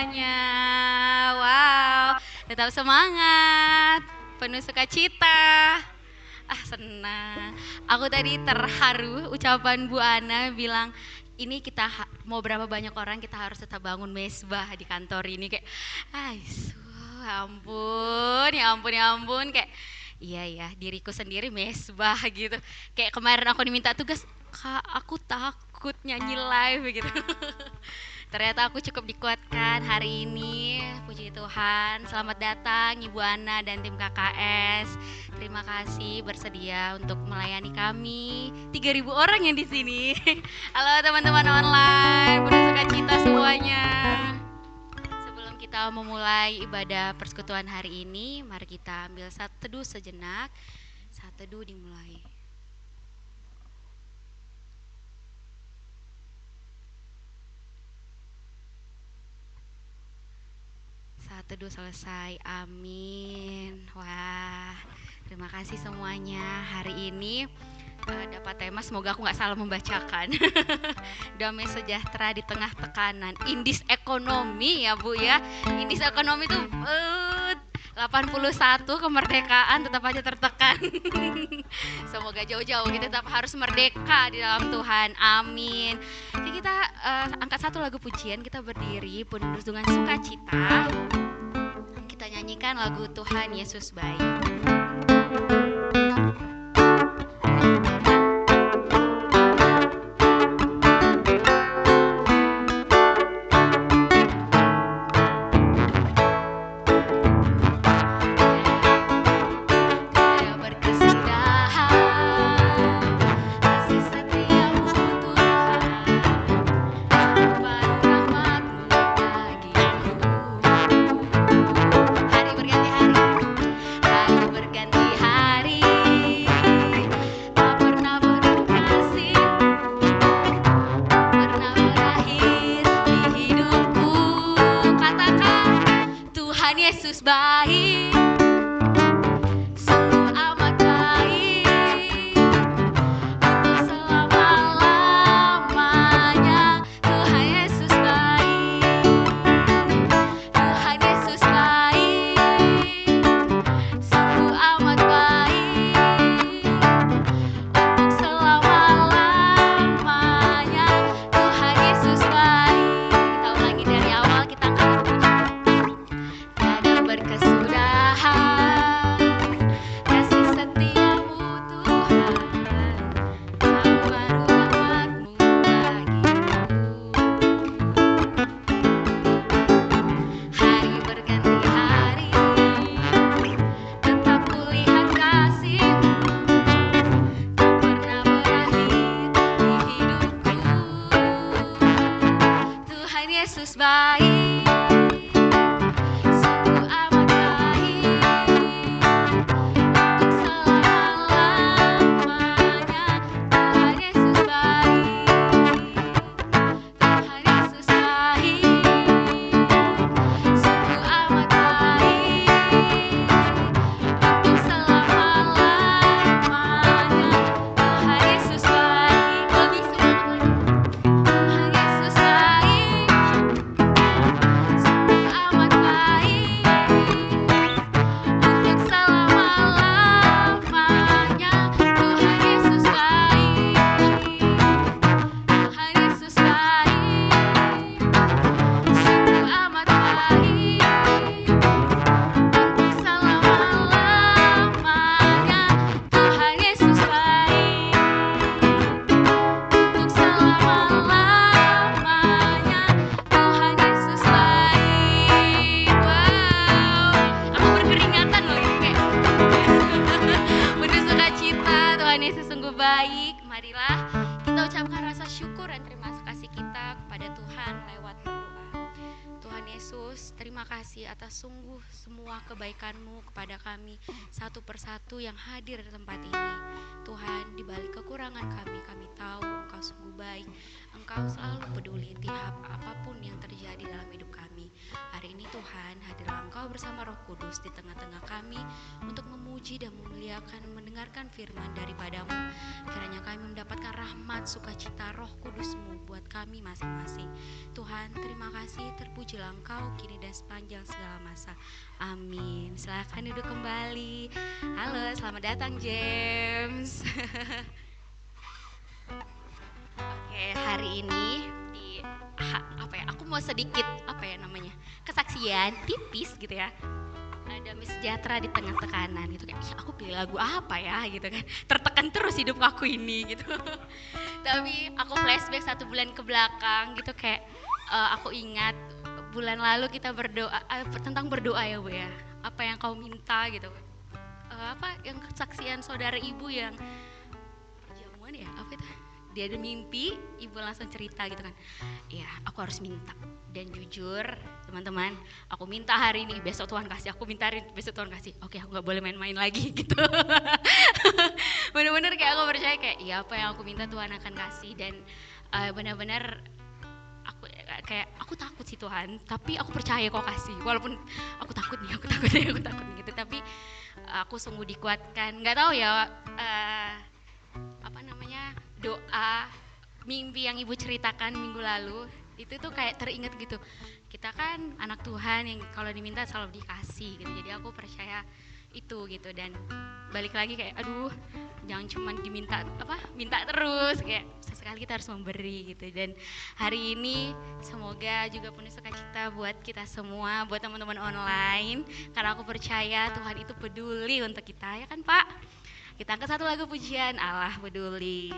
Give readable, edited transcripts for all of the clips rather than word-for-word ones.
semuanya. Wow, tetap semangat, penuh sukacita. Senang. Aku tadi terharu ucapan Bu Ana bilang ini kita mau berapa banyak orang kita harus tetap bangun mesbah di kantor ini kayak ampun, ya ampun, ya ampun kayak iya ya diriku sendiri mesbah gitu. Kayak kemarin aku diminta tugas, Kak, aku takut nyanyi live gitu. Ternyata aku cukup dikuatkan hari ini, puji Tuhan. Selamat datang Ibu Ana dan tim KKS. Terima kasih bersedia untuk melayani kami. 3.000 orang yang di sini. Halo teman-teman online, penuh sukacita semuanya. Sebelum kita memulai ibadah persekutuan hari ini, mari kita ambil saat teduh sejenak. Saat teduh dimulai. Saat teduh selesai, amin. Wah, terima kasih semuanya. Hari ini dapat tema, semoga aku nggak salah membacakan. Damai sejahtera di tengah tekanan. Indis ekonomi ya Bu ya. Indis ekonomi itu 81 kemerdekaan tetap aja tertekan. Semoga jauh-jauh kita tetap harus merdeka di dalam Tuhan. Amin. Jadi kita angkat satu lagu pujian, kita berdiri penuh dengan sukacita. Kita nyanyikan lagu Tuhan Yesus Baik. Yesus baik, sungguh amat baik, untuk selama-lamanya. Tuhan Yesus baik, Tuhan Yesus baik, sungguh amat baik, untuk selama-lamanya. Tuhan Yesus baik. Kita ulangi dari awal, kita angkat berkesudahan, kasih setiamu Tuhan, baru rahmat-Mu bagiku. Hari berganti hari, tetap kulihat kasih-Mu, tak pernah berakhir di hidupku. Tuhan Yesus baik, baik. Marilah kita ucapkan rasa syukur dan terima kasih kita kepada Tuhan lewat berdoa. Tuhan Yesus, terima kasih atas sungguh semua kebaikan-Mu kepada kami satu persatu yang hadir di tempat ini. Tuhan, di balik kekurangan kami tahu Engkau sungguh baik. Engkau selalu peduli tiap apapun yang terjadi dalam hidup kami. Hari ini Tuhan, hadirlah Engkau bersama Roh Kudus di tengah-tengah kami untuk memuji dan memuliakan, mendengarkan firman daripadamu. Kiranya kami mendapatkan rahmat, sukacita Roh Kudus-Mu buat kami masing-masing. Tuhan, terima kasih, terpujilah Engkau kini dan sepanjang segala masa. Amin. Silakan duduk kembali. Halo, selamat datang James. Oke, hari ini apa ya? Aku mau sedikit kesaksian tipis gitu ya. Ada Miss Sejahtera di tengah tekanan gitu kayak, aku pilih lagu apa ya gitu kan. Tertekan terus hidup aku ini gitu. Tapi aku flashback 1 bulan ke belakang gitu kayak aku ingat bulan lalu kita berdoa tentang berdoa ya Bu ya. Apa yang kau minta gitu. Apa yang kesaksian saudara ibu yang perjamuan ya apa itu, dia ada mimpi, ibu langsung cerita gitu kan, ya aku harus minta. Dan jujur teman-teman, aku minta hari ini, besok Tuhan kasih, aku minta hari ini, besok Tuhan kasih, oke aku gak boleh main-main lagi gitu. Bener-bener kayak aku percaya kayak ya apa yang aku minta Tuhan akan kasih. Dan benar-benar aku takut sih Tuhan, tapi aku percaya kau kasih, walaupun aku takut nih gitu. Tapi aku sungguh dikuatkan, nggak tahu ya doa mimpi yang ibu ceritakan minggu lalu itu tuh kayak teringat gitu. Kita kan anak Tuhan yang kalau diminta selalu dikasih gitu. Jadi aku percaya itu gitu. Dan balik lagi kayak aduh, jangan cuma minta terus, kayak sesekali kita harus memberi gitu. Dan hari ini semoga juga penuh sukacita buat kita semua, buat teman-teman online, karena aku percaya Tuhan itu peduli untuk kita, ya kan Pak? Kita angkat satu lagu pujian, Allah peduli.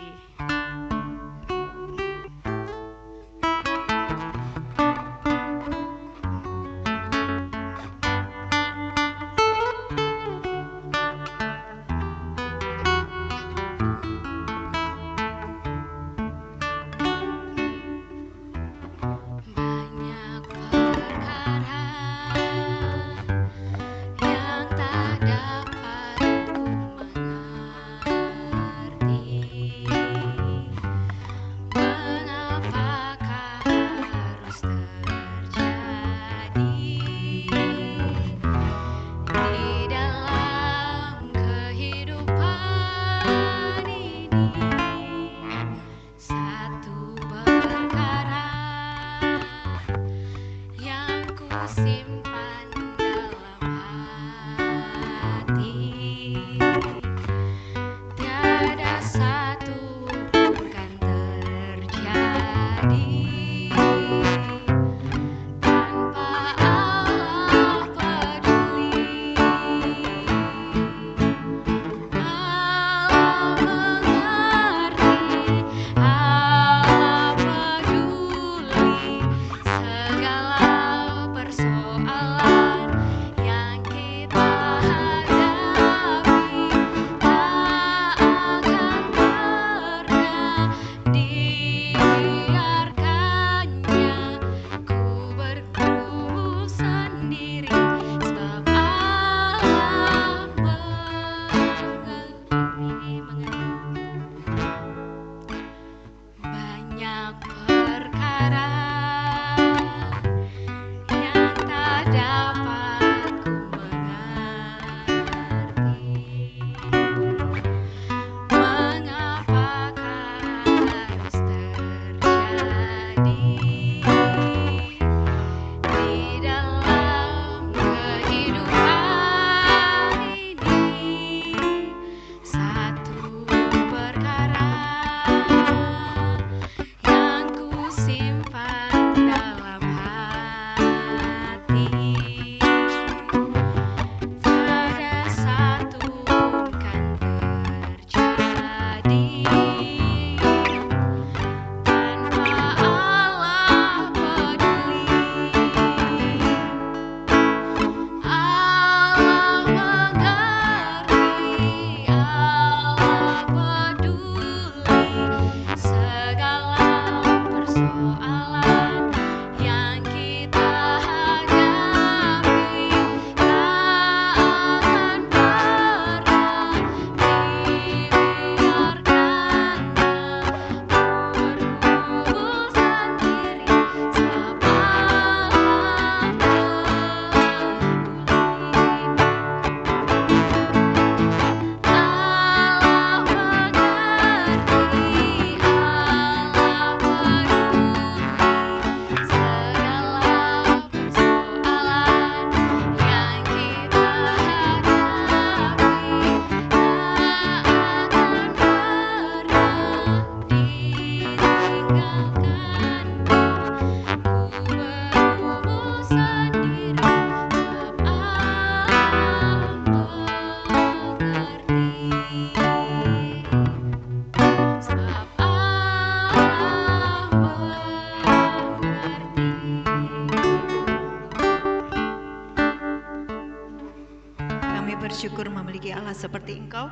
Engkau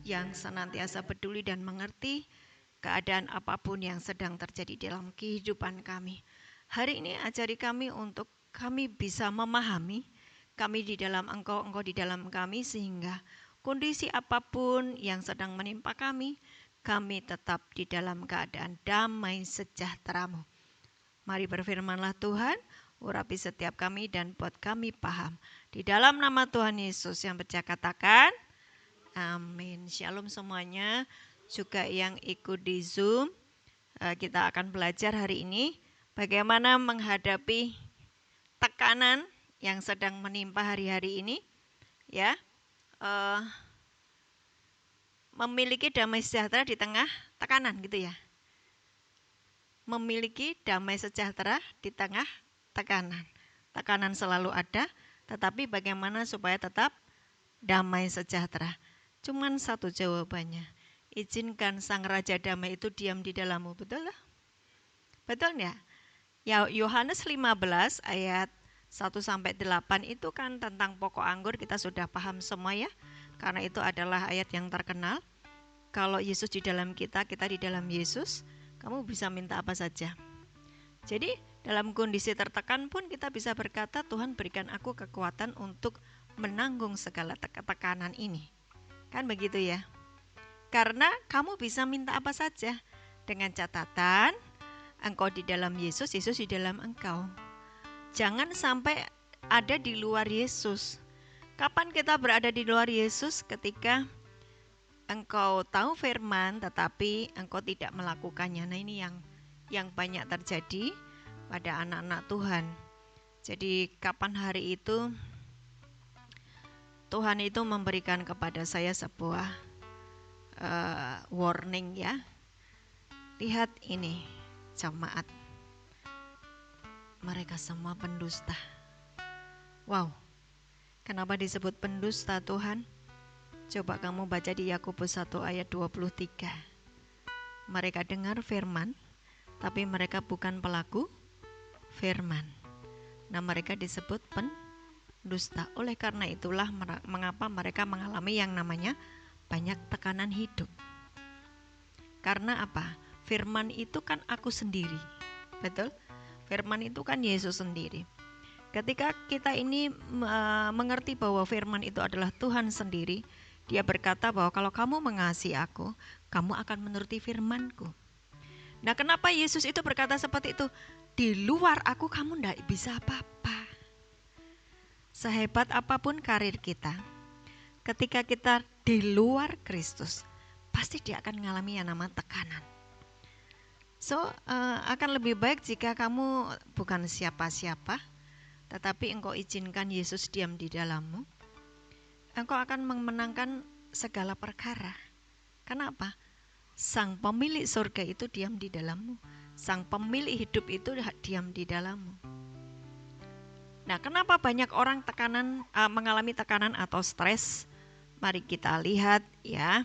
yang senantiasa peduli dan mengerti keadaan apapun yang sedang terjadi dalam kehidupan kami. Hari ini ajari kami untuk kami bisa memahami kami di dalam Engkau, Engkau di dalam kami, sehingga kondisi apapun yang sedang menimpa kami tetap di dalam keadaan damai sejahtera-Mu. Mari berfirmanlah Tuhan, urapi setiap kami dan buat kami paham. Di dalam nama Tuhan Yesus yang percaya katakan, amin. Shalom semuanya, juga yang ikut di Zoom. Kita akan belajar hari ini bagaimana menghadapi tekanan yang sedang menimpa hari-hari ini, ya. Memiliki damai sejahtera di tengah tekanan, gitu ya. Memiliki damai sejahtera di tengah tekanan. Tekanan selalu ada, tetapi bagaimana supaya tetap damai sejahtera? Cuman satu jawabannya, izinkan Sang Raja Damai itu diam di dalammu, betul lah? Betul ya? Ya, Yohanes 15 ayat 1-8 itu kan tentang pokok anggur, kita sudah paham semua ya. Karena itu adalah ayat yang terkenal. Kalau Yesus di dalam kita, kita di dalam Yesus, kamu bisa minta apa saja. Jadi dalam kondisi tertekan pun kita bisa berkata, Tuhan berikan aku kekuatan untuk menanggung segala tekanan ini. Kan begitu ya? Karena kamu bisa minta apa saja dengan catatan engkau di dalam Yesus, Yesus di dalam engkau. Jangan sampai ada di luar Yesus. Kapan kita berada di luar Yesus? Ketika engkau tahu firman tetapi engkau tidak melakukannya. Nah, ini yang banyak terjadi pada anak-anak Tuhan. Jadi kapan hari itu Tuhan itu memberikan kepada saya sebuah warning ya. Lihat ini jemaat, mereka semua pendusta. Wow, kenapa disebut pendusta Tuhan? Coba kamu baca di Yakobus 1 ayat 23. Mereka dengar firman, tapi mereka bukan pelaku firman. Nah, mereka disebut pendusta. Oleh karena itulah mengapa mereka mengalami yang namanya banyak tekanan hidup. Karena apa? Firman itu kan aku sendiri. Betul? Firman itu kan Yesus sendiri. Ketika kita ini mengerti bahwa firman itu adalah Tuhan sendiri, Dia berkata bahwa kalau kamu mengasihi aku, kamu akan menuruti firman-Ku. Nah, kenapa Yesus itu berkata seperti itu? Di luar aku kamu tidak bisa apa-apa. Sehebat apapun karir kita, ketika kita di luar Kristus, pasti dia akan mengalami yang namanya tekanan. Akan lebih baik jika kamu bukan siapa-siapa, tetapi engkau izinkan Yesus diam di dalammu. Engkau akan memenangkan segala perkara. Kenapa? Sang pemilik surga itu diam di dalammu. Sang pemilik hidup itu diam di dalammu. Nah, kenapa banyak orang mengalami tekanan atau stres? Mari kita lihat ya.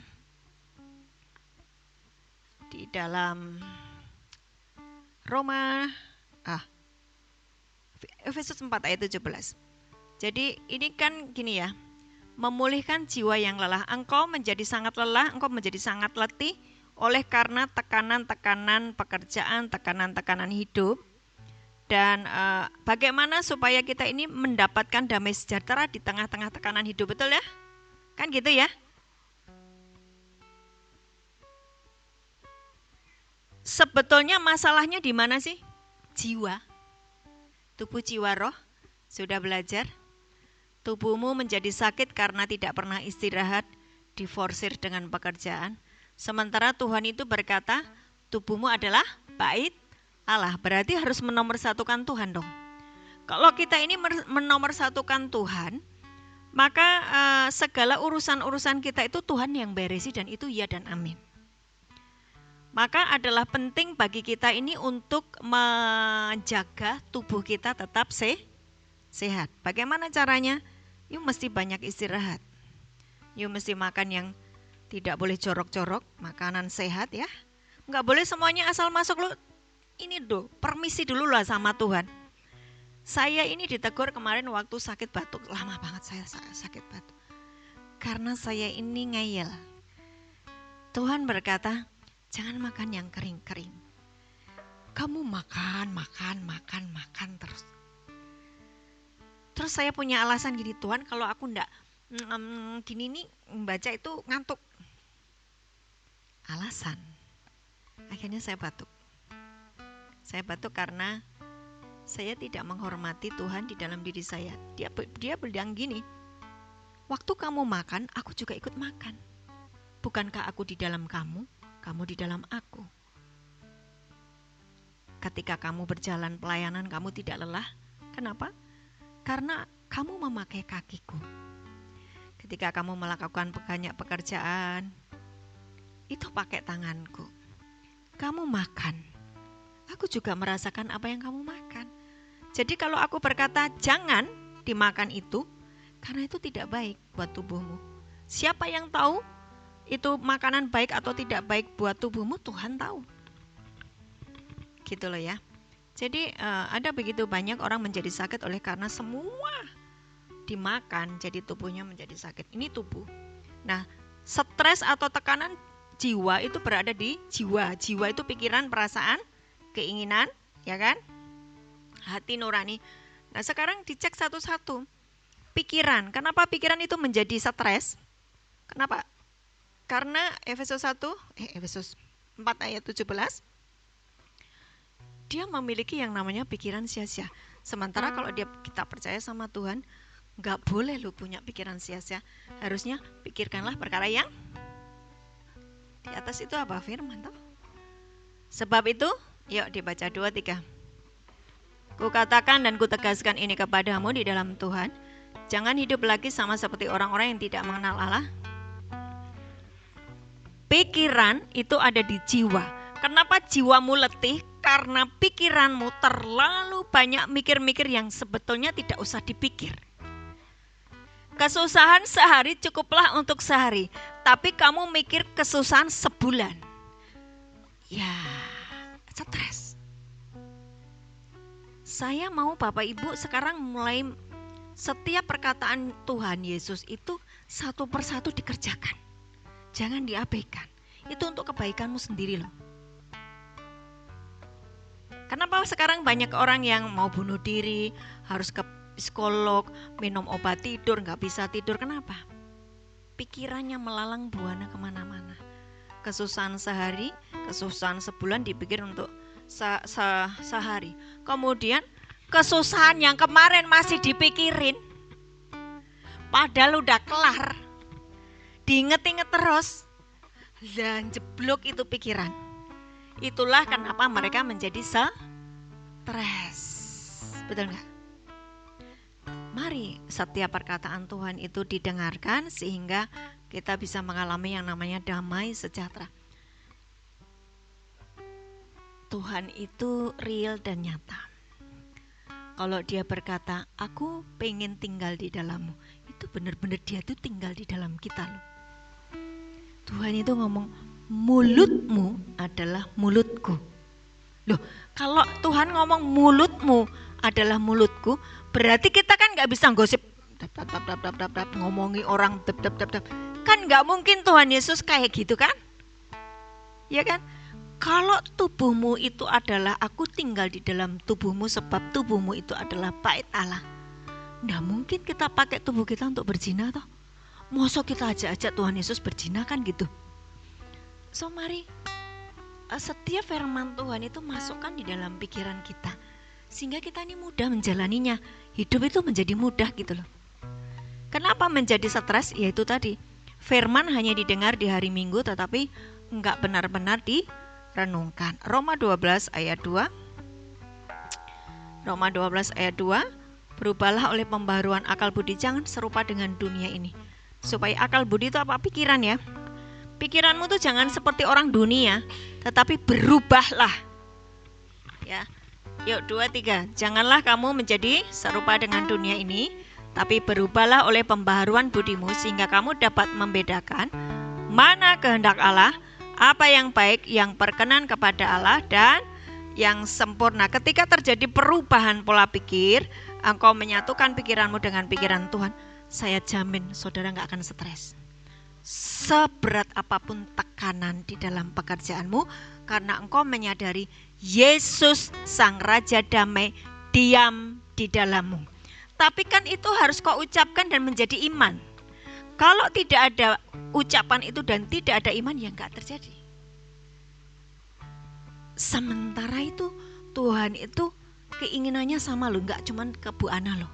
Di dalam Roma Efesus 4 ayat 17. Jadi ini kan gini ya. Memulihkan jiwa yang lelah. Engkau menjadi sangat lelah, engkau menjadi sangat letih oleh karena tekanan-tekanan pekerjaan, tekanan-tekanan hidup. Dan bagaimana supaya kita ini mendapatkan damai sejahtera di tengah-tengah tekanan hidup, betul ya? Kan gitu ya? Sebetulnya masalahnya di mana sih? Jiwa. Tubuh, jiwa, roh. Sudah belajar? Tubuhmu menjadi sakit karena tidak pernah istirahat, diforsir dengan pekerjaan. Sementara Tuhan itu berkata, tubuhmu adalah bait Allah. Berarti harus menomorsatukan Tuhan dong. Kalau kita ini menomorsatukan Tuhan, maka segala urusan-urusan kita itu Tuhan yang beresi, dan itu ya dan amin. Maka adalah penting bagi kita ini untuk menjaga tubuh kita tetap sehat. Bagaimana caranya? Yuk mesti banyak istirahat. Yuk mesti makan yang tidak boleh jorok-jorok, makanan sehat ya. Enggak boleh semuanya asal masuk lo. Ini permisi dulu lah sama Tuhan. Saya ini ditegur kemarin waktu sakit batuk, lama banget saya sakit batuk. karena saya ini ngeyel. Tuhan berkata, jangan makan yang kering-kering. Kamu makan terus. Terus saya punya alasan gini, Tuhan kalau aku enggak gini nih membaca itu ngantuk. Alasan. Akhirnya saya batuk. Saya batuk karena saya tidak menghormati Tuhan di dalam diri saya. Dia bilang gini, waktu kamu makan, aku juga ikut makan. Bukankah aku di dalam kamu, kamu di dalam aku. Ketika kamu berjalan pelayanan, kamu tidak lelah. Kenapa? Karena kamu memakai kakiku. Ketika kamu melakukan banyak pekerjaan, itu pakai tanganku. Kamu makan, aku juga merasakan apa yang kamu makan. Jadi kalau aku berkata jangan dimakan itu, karena itu tidak baik buat tubuhmu. Siapa yang tahu itu makanan baik atau tidak baik buat tubuhmu? Tuhan tahu. Gitu loh ya. Jadi ada begitu banyak orang menjadi sakit oleh karena semua dimakan, jadi tubuhnya menjadi sakit. Ini tubuh. Nah, stres atau tekanan jiwa itu berada di jiwa. Jiwa itu pikiran, perasaan, keinginan, ya kan? Hati nurani. Nah, sekarang dicek satu-satu. Pikiran, kenapa pikiran itu menjadi stres? Kenapa? Karena Efesus 4 ayat 17, dia memiliki yang namanya pikiran sia-sia. Sementara kalau kita percaya sama Tuhan, nggak boleh lu punya pikiran sia-sia. Harusnya pikirkanlah perkara yang di atas. Itu apa firman toh? Sebab itu, yuk dibaca 2-3. Kukatakan dan kutegaskan ini kepadamu di dalam Tuhan, jangan hidup lagi sama seperti orang-orang yang tidak mengenal Allah. Pikiran itu ada di jiwa. Kenapa jiwamu letih? Karena pikiranmu terlalu banyak mikir-mikir yang sebetulnya tidak usah dipikir. Kesusahan sehari cukuplah untuk sehari, tapi kamu mikir kesusahan sebulan. Ya, stres. Saya mau Bapak Ibu sekarang mulai setiap perkataan Tuhan Yesus itu satu persatu dikerjakan. Jangan diabaikan. Itu untuk kebaikanmu sendiri loh. Kenapa sekarang banyak orang yang mau bunuh diri, harus ke psikolog, minum obat tidur, gak bisa tidur. Kenapa? Pikirannya melalang buana kemana-mana. Kesusahan sehari, kesusahan sebulan dipikir untuk sehari. Kemudian kesusahan yang kemarin masih dipikirin. Padahal udah kelar. Diinget-inget terus. Dan jeblok itu pikiran. Itulah kenapa mereka menjadi stres. Betul gak? Mari setiap perkataan Tuhan itu didengarkan sehingga kita bisa mengalami yang namanya damai sejahtera. Tuhan itu real dan nyata. Kalau dia berkata, aku pengen tinggal di dalammu, itu benar-benar dia tuh tinggal di dalam kita loh. Tuhan itu ngomong, mulutmu adalah mulutku. Loh, kalau Tuhan ngomong mulutmu adalah mulutku, berarti kita kan gak bisa gosip, ngomongi orang, kan gak mungkin Tuhan Yesus kayak gitu kan? Ya kan? Kalau tubuhmu itu adalah aku tinggal di dalam tubuhmu sebab tubuhmu itu adalah bait Allah. Nggak mungkin kita pakai tubuh kita untuk berzina toh. Masa kita ajak-ajak Tuhan Yesus berzina kan gitu. So mari setiap firman Tuhan itu masukkan di dalam pikiran kita. Sehingga kita ini mudah menjalaninya. Hidup itu menjadi mudah gitu loh. Kenapa menjadi stres? Yaitu tadi, firman hanya didengar di hari Minggu tetapi enggak benar-benar direnungkan. Roma 12 ayat 2. Roma 12 ayat 2. Berubahlah oleh pembaharuan akal budi, jangan serupa dengan dunia ini. Supaya akal budi itu apa? Pikiran ya. Pikiranmu tuh jangan seperti orang dunia, tetapi berubahlah. Ya. Yuk 2-3. Janganlah kamu menjadi serupa dengan dunia ini, tapi berubahlah oleh pembaharuan budimu sehingga kamu dapat membedakan mana kehendak Allah, apa yang baik, yang berkenan kepada Allah dan yang sempurna. Ketika terjadi perubahan pola pikir, engkau menyatukan pikiranmu dengan pikiran Tuhan. saya jamin saudara nggak akan stres. Seberat apapun tekanan di dalam pekerjaanmu, karena engkau menyadari Yesus Sang Raja Damai diam di dalammu. Tapi kan itu harus kau ucapkan dan menjadi iman. Kalau tidak ada ucapan itu dan tidak ada iman, ya nggak terjadi. Sementara itu Tuhan itu keinginannya sama loh, nggak cuman ke Bu Ana loh,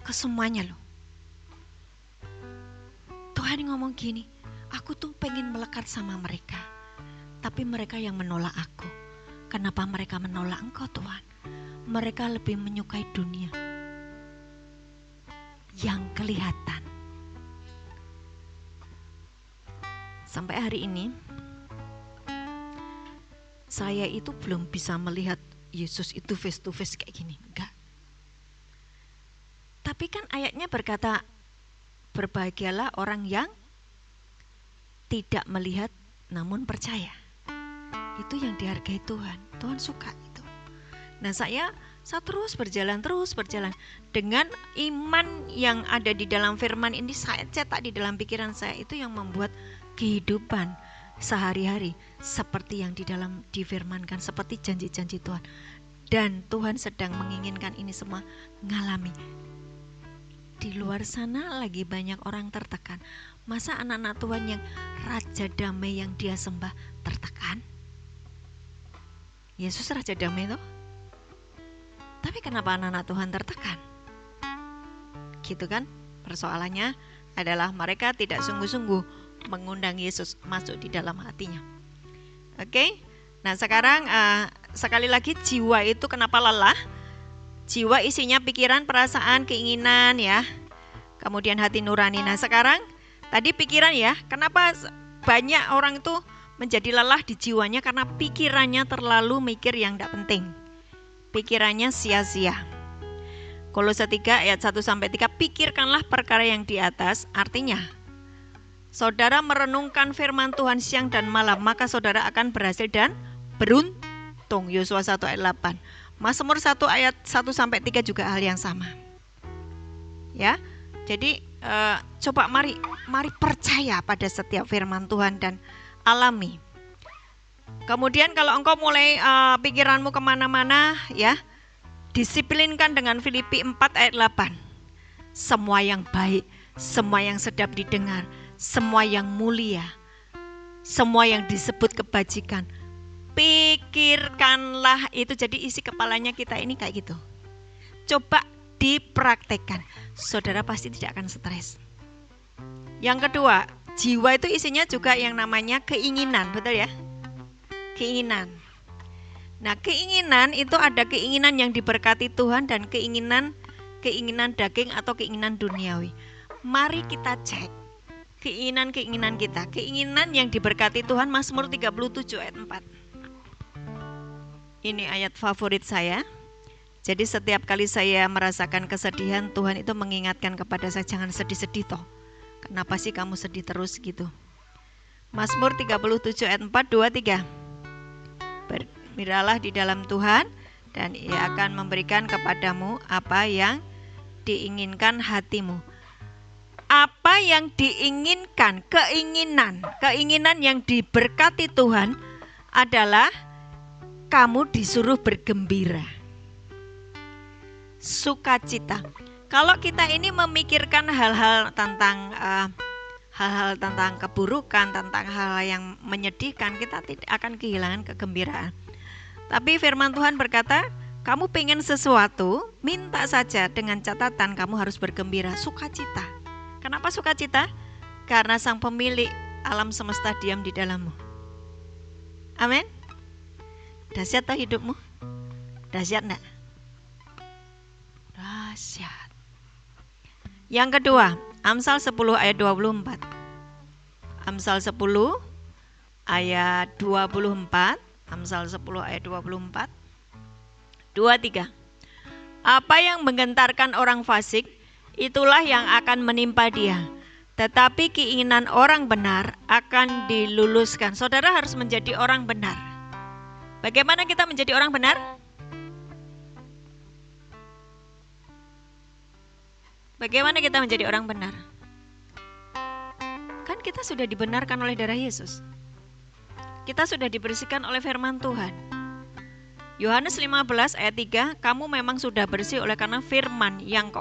ke semuanya loh. Tuhan ngomong gini, aku tuh pengen melekat sama mereka, tapi mereka yang menolak aku. Kenapa mereka menolak engkau Tuhan? Mereka lebih menyukai dunia yang kelihatan. Sampai hari ini saya itu belum bisa melihat Yesus itu face to face kayak gini, enggak. Tapi kan ayatnya berkata, berbahagialah orang yang tidak melihat namun percaya. Itu yang dihargai Tuhan. Tuhan suka itu. Nah saya terus berjalan dengan iman yang ada di dalam firman ini, saya cetak di dalam pikiran saya, itu yang membuat kehidupan sehari-hari seperti yang difirmankan, seperti janji-janji Tuhan. Dan Tuhan sedang menginginkan ini semua ngalami. Di luar sana lagi banyak orang tertekan. Masa anak-anak Tuhan yang Raja Damai yang dia sembah tertekan? Yesus Raja Damai toh. Tapi kenapa anak-anak Tuhan tertekan? Gitu kan? Persoalannya adalah mereka tidak sungguh-sungguh mengundang Yesus masuk di dalam hatinya. Oke? Nah sekarang sekali lagi, jiwa itu kenapa lelah? Jiwa isinya pikiran, perasaan, keinginan ya. Kemudian hati nurani. Nah sekarang tadi pikiran ya. Kenapa banyak orang itu menjadi lelah di jiwanya? Karena pikirannya terlalu mikir yang tidak penting. Pikirannya sia-sia. Kolose 3 ayat 1-3, pikirkanlah perkara yang di atas. Artinya, saudara merenungkan firman Tuhan siang dan malam, maka saudara akan berhasil dan beruntung. Yosua 1 ayat 8. Mazmur 1 ayat 1-3 juga hal yang sama. Ya. Jadi coba mari percaya pada setiap firman Tuhan dan alami. Kemudian kalau engkau mulai pikiranmu kemana-mana ya, disiplinkan dengan Filipi 4 ayat 8. Semua yang baik, semua yang sedap didengar, semua yang mulia, semua yang disebut kebajikan, pikirkanlah itu. Jadi isi kepalanya kita ini kayak gitu. Coba dipraktekkan, saudara pasti tidak akan stres. Yang kedua, jiwa itu isinya juga yang namanya keinginan, betul ya? Keinginan. Nah, keinginan itu ada keinginan yang diberkati Tuhan dan keinginan daging atau keinginan duniawi. Mari kita cek keinginan kita. Keinginan yang diberkati Tuhan, Mazmur 37 ayat 4. Ini ayat favorit saya. Jadi setiap kali saya merasakan kesedihan, Tuhan itu mengingatkan kepada saya, jangan sedih-sedih toh. Kenapa sih kamu sedih terus gitu? Mazmur 37 ayat 4, 2, 3. Bergembiralah di dalam Tuhan dan Ia akan memberikan kepadamu apa yang diinginkan hatimu. Apa yang diinginkan, keinginan yang diberkati Tuhan adalah kamu disuruh bergembira. Sukacita. Kalau kita ini memikirkan hal-hal tentang keburukan, tentang hal yang menyedihkan, kita tidak akan kehilangan kegembiraan. Tapi firman Tuhan berkata, kamu pengen sesuatu, minta saja, dengan catatan kamu harus bergembira, sukacita. Kenapa sukacita? Karena Sang Pemilik alam semesta diam di dalammu. Amin. Dahsyat tak hidupmu? Dahsyat enggak? Dahsyat. Yang kedua, Amsal 10 ayat 24. Amsal 10 ayat 24. Amsal 10 ayat 24. 2-3. Apa yang menggentarkan orang fasik, itulah yang akan menimpa dia. Tetapi keinginan orang benar akan diluluskan. Saudara harus menjadi orang benar. Bagaimana kita menjadi orang benar? Bagaimana kita menjadi orang benar? Kan kita sudah dibenarkan oleh darah Yesus. Kita sudah dibersihkan oleh firman Tuhan. Yohanes 15 ayat 3, kamu memang sudah bersih oleh karena firman yang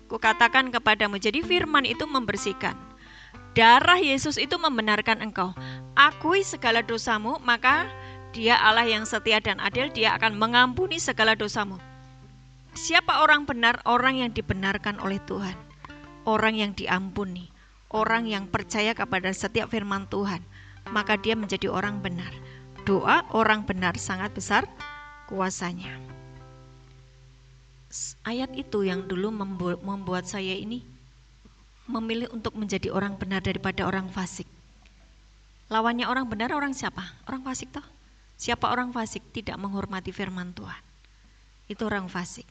kukatakan kepadamu. Jadi firman itu membersihkan. Darah Yesus itu membenarkan engkau. Akui segala dosamu, maka Dia Allah yang setia dan adil, Dia akan mengampuni segala dosamu. Siapa orang benar? Orang yang dibenarkan oleh Tuhan. Orang yang diampuni. Orang yang percaya kepada setiap firman Tuhan. Maka dia menjadi orang benar. Doa orang benar sangat besar kuasanya. Ayat itu yang dulu membuat saya ini memilih untuk menjadi orang benar daripada orang fasik. Lawannya orang benar orang siapa? Orang fasik toh. Siapa orang fasik? Tidak menghormati firman Tuhan. Itu orang fasik.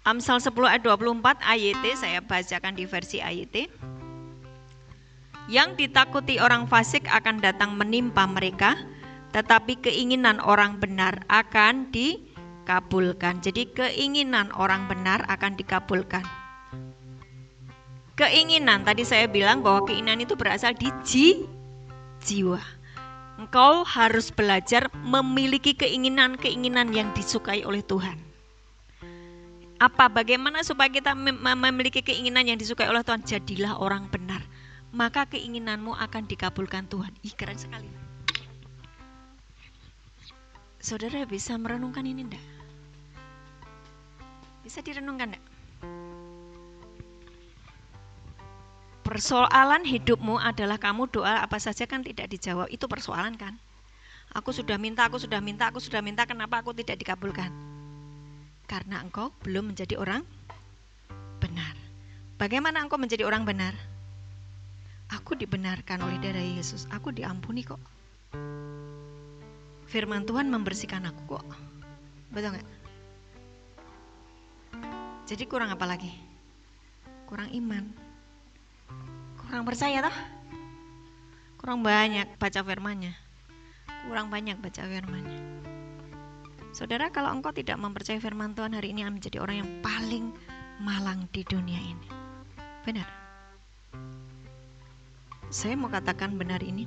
Amsal 10 ayat 24 AYT, saya bacakan di versi AYT. Yang ditakuti orang fasik akan datang menimpa mereka, tetapi keinginan orang benar akan dikabulkan. Jadi keinginan orang benar akan dikabulkan. Keinginan, tadi saya bilang bahwa keinginan itu berasal di jiwa. Engkau harus belajar memiliki keinginan-keinginan yang disukai oleh Tuhan. Bagaimana supaya kita memiliki keinginan yang disukai oleh Tuhan? Jadilah orang benar. Maka keinginanmu akan dikabulkan Tuhan. Ih, keren sekali. Saudara bisa merenungkan ini enggak? Bisa direnungkan enggak? Persoalan hidupmu adalah kamu doa apa saja kan tidak dijawab. Itu persoalan kan? Aku sudah minta, kenapa aku tidak dikabulkan? Karena engkau belum menjadi orang benar. Bagaimana engkau menjadi orang benar? Aku dibenarkan oleh darah Yesus. Aku diampuni kok. Firman Tuhan membersihkan aku kok. Betul gak? Jadi kurang apa lagi? Kurang iman. Kurang percaya toh? Kurang banyak baca firman-Nya. Saudara, kalau engkau tidak mempercayai firman Tuhan hari ini, menjadi orang yang paling malang di dunia ini. Benar. Saya mau katakan benar ini.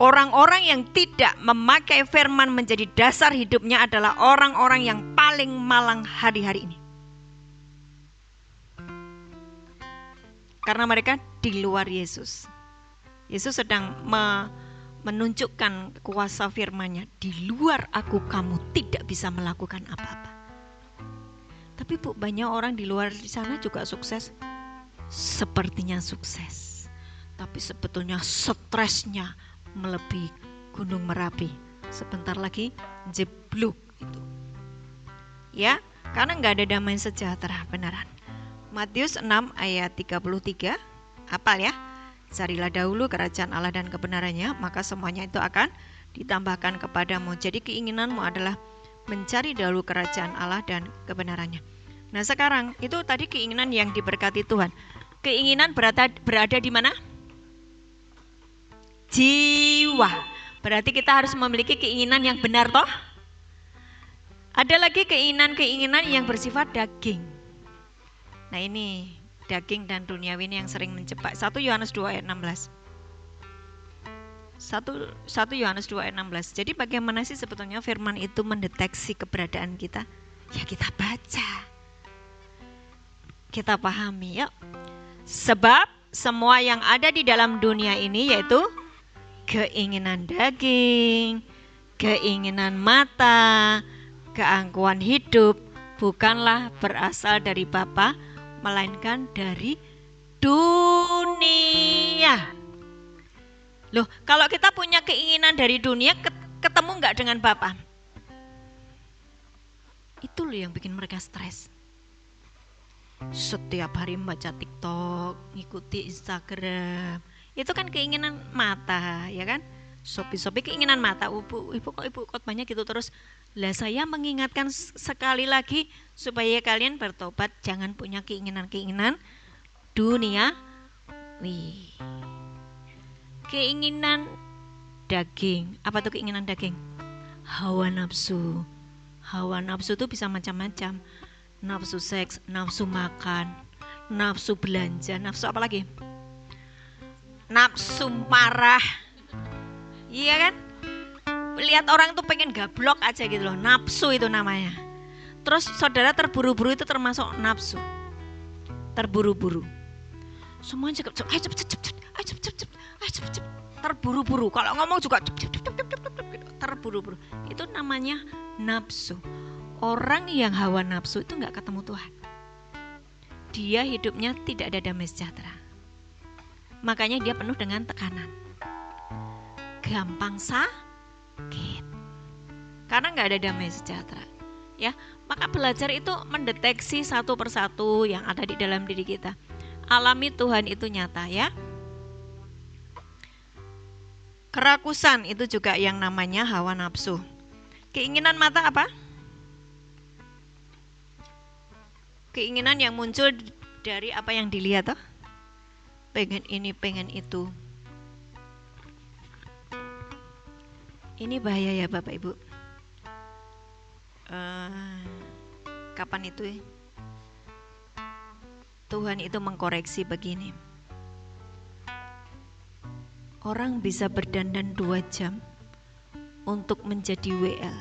Orang-orang yang tidak memakai firman menjadi dasar hidupnya adalah orang-orang yang paling malang hari-hari ini. Karena mereka di luar Yesus. Yesus sedang menunjukkan kuasa firman-Nya. Di luar aku kamu tidak bisa melakukan apa-apa. Tapi Bu, banyak orang di luar di sana juga sukses. Sepertinya sukses. Tapi sebetulnya stresnya melebihi Gunung Merapi. Sebentar lagi jeblok itu. Ya, karena nggak ada damai sejahtera beneran. Matius 6 ayat 33, hafal ya. Carilah dahulu kerajaan Allah dan kebenarannya, maka semuanya itu akan ditambahkan kepadamu. Jadi keinginanmu adalah mencari dahulu kerajaan Allah dan kebenarannya. Nah sekarang, itu tadi keinginan yang diberkati Tuhan. Keinginan berada di mana? Jiwa. Berarti kita harus memiliki keinginan yang benar toh? Ada lagi keinginan-keinginan yang bersifat daging. Nah ini daging dan duniawi ini yang sering menjebak. 1 Yohanes 2 ayat 16. 1 Yohanes 2 ayat 16. Jadi bagaimana sih sebetulnya firman itu mendeteksi keberadaan kita? Ya kita baca. Kita pahami yuk. Sebab semua yang ada di dalam dunia ini yaitu keinginan daging, keinginan mata, keangkuhan hidup bukanlah berasal dari Bapa, melainkan dari dunia. Loh, kalau kita punya keinginan dari dunia, ketemu nggak dengan Bapa? Itu loh yang bikin mereka stres. Setiap hari membaca TikTok, ngikuti Instagram, itu kan keinginan mata, ya kan? Sopi keinginan mata. Ibu khotbahnya gitu terus. Lah saya mengingatkan sekali lagi supaya kalian bertobat, jangan punya keinginan-keinginan dunia. Keinginan daging. Apa tuh keinginan daging? Hawa nafsu. Hawa nafsu itu bisa macam-macam. nafsu seks, nafsu makan, nafsu belanja, nafsu apa lagi? Nafsu marah. Iya kan? Lihat orang tuh pengen gablok aja gitu loh, nafsu itu namanya. Terus saudara terburu-buru itu termasuk nafsu. Terburu-buru. Semuanya cepet, ayo cepet, ayo cepet. Terburu-buru. Kalau ngomong juga cepet, terburu-buru. Itu namanya nafsu. Orang yang hawa nafsu itu nggak ketemu Tuhan. Dia hidupnya tidak ada damai sejahtera. Makanya dia penuh dengan tekanan. Gampang sakit. Karena nggak ada damai sejahtera. Ya, maka belajar itu mendeteksi satu persatu yang ada di dalam diri kita. Alami Tuhan itu nyata ya. Kerakusan itu juga yang namanya hawa nafsu. Keinginan mata apa? Keinginan yang muncul dari apa yang dilihat toh? Pengen ini, pengen itu. Ini bahaya ya Bapak Ibu. Kapan itu ya? Tuhan itu mengkoreksi begini. Orang bisa berdandan 2 jam untuk menjadi WL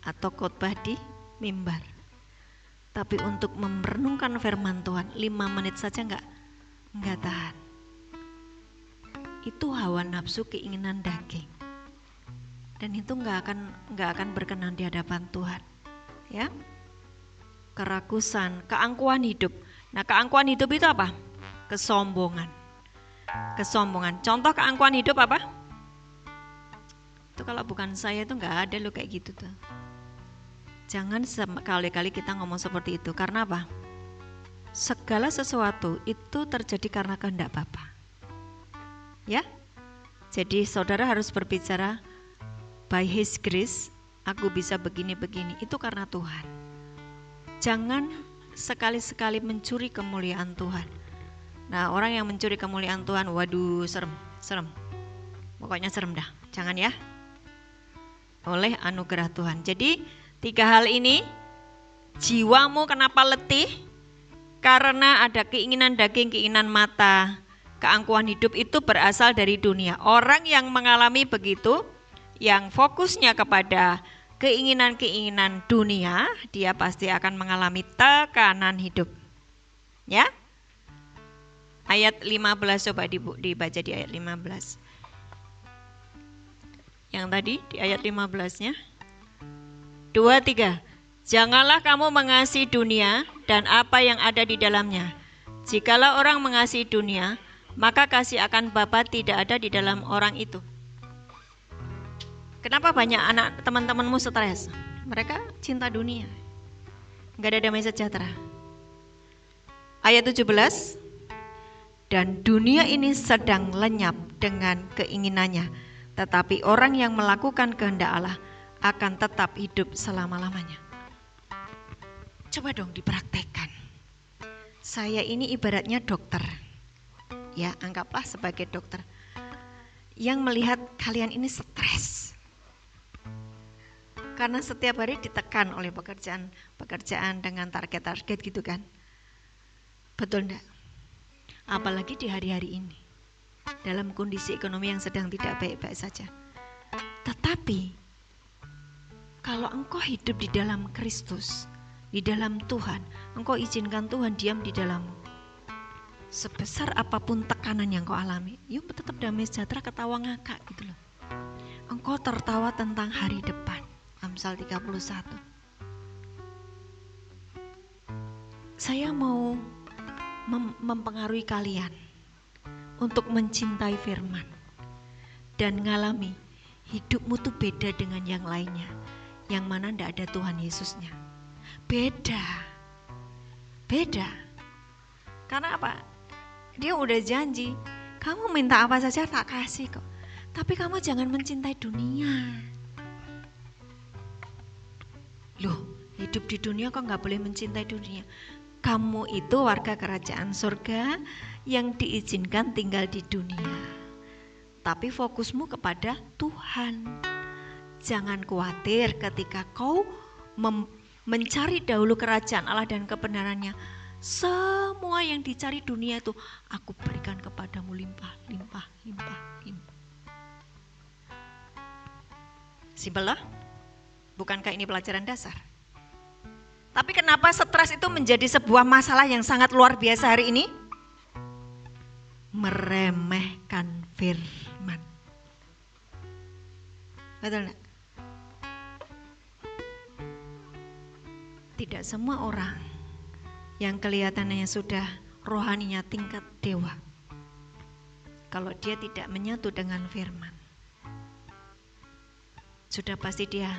atau khotbah di mimbar. Tapi untuk merenungkan firman Tuhan 5 menit saja enggak tahan. Itu hawa nafsu, keinginan daging. Dan itu enggak akan berkenan di hadapan Tuhan. Ya. Kerakusan, keangkuhan hidup. Nah, keangkuhan hidup itu apa? Kesombongan. Kesombongan. Contoh keangkuhan hidup apa? Itu kalau bukan saya itu enggak ada loh kayak gitu tuh. Jangan sekali-kali kita ngomong seperti itu. Karena apa? Segala sesuatu itu terjadi karena kehendak Bapa. Ya? Jadi saudara harus berbicara, by His grace, aku bisa begini-begini. Itu karena Tuhan. Jangan sekali-sekali mencuri kemuliaan Tuhan. Nah, orang yang mencuri kemuliaan Tuhan, waduh, serem. Pokoknya serem dah. Jangan ya. Oleh anugerah Tuhan. Jadi 3 hal ini, jiwamu kenapa letih? Karena ada keinginan daging, keinginan mata, keangkuhan hidup itu berasal dari dunia. Orang yang mengalami begitu, yang fokusnya kepada keinginan-keinginan dunia, dia pasti akan mengalami tekanan hidup. Ya? Ayat 15 coba dibaca di ayat 15. Yang tadi di ayat 15-nya. 2, 3. Janganlah kamu mengasihi dunia dan apa yang ada di dalamnya. Jikalau orang mengasihi dunia, maka kasih akan Bapa tidak ada di dalam orang itu. Kenapa banyak anak teman-temanmu stres? Mereka cinta dunia. Enggak ada damai sejahtera. Ayat 17. Dan dunia ini sedang lenyap dengan keinginannya, tetapi orang yang melakukan kehendak Allah akan tetap hidup selama-lamanya. Coba dong dipraktekkan. Saya ini ibaratnya dokter. Ya, anggaplah sebagai dokter yang melihat kalian ini stres. Karena setiap hari ditekan oleh pekerjaan dengan target-target gitu kan. Betul enggak? Apalagi di hari-hari ini. Dalam kondisi ekonomi yang sedang tidak baik-baik saja. Tetapi kalau engkau hidup di dalam Kristus, di dalam Tuhan, engkau izinkan Tuhan diam di dalammu. Sebesar apapun tekanan yang kau alami, yuk tetap damai sejahtera, ketawa ngakak gitu loh. Engkau tertawa tentang hari depan. Amsal 31. Saya mau mempengaruhi kalian untuk mencintai firman dan ngalami hidupmu tuh beda dengan yang lainnya, yang mana ndak ada Tuhan Yesusnya. Beda. Karena apa? Dia udah janji, kamu minta apa saja tak kasih kok. Tapi kamu jangan mencintai dunia. Loh, hidup di dunia kok gak boleh mencintai dunia? Kamu itu warga kerajaan surga yang diizinkan tinggal di dunia. Tapi fokusmu kepada Tuhan. Jangan khawatir ketika kau Mencari dahulu kerajaan Allah dan kebenarannya. Semua yang dicari dunia itu aku berikan kepadamu limpah, limpah, limpah, limpah. Simpel lah. Bukankah ini pelajaran dasar? Tapi kenapa stres itu menjadi sebuah masalah yang sangat luar biasa hari ini? Meremehkan firman. Betul enggak? Tidak semua orang yang kelihatannya sudah rohaninya tingkat dewa, kalau dia tidak menyatu dengan firman, sudah pasti dia,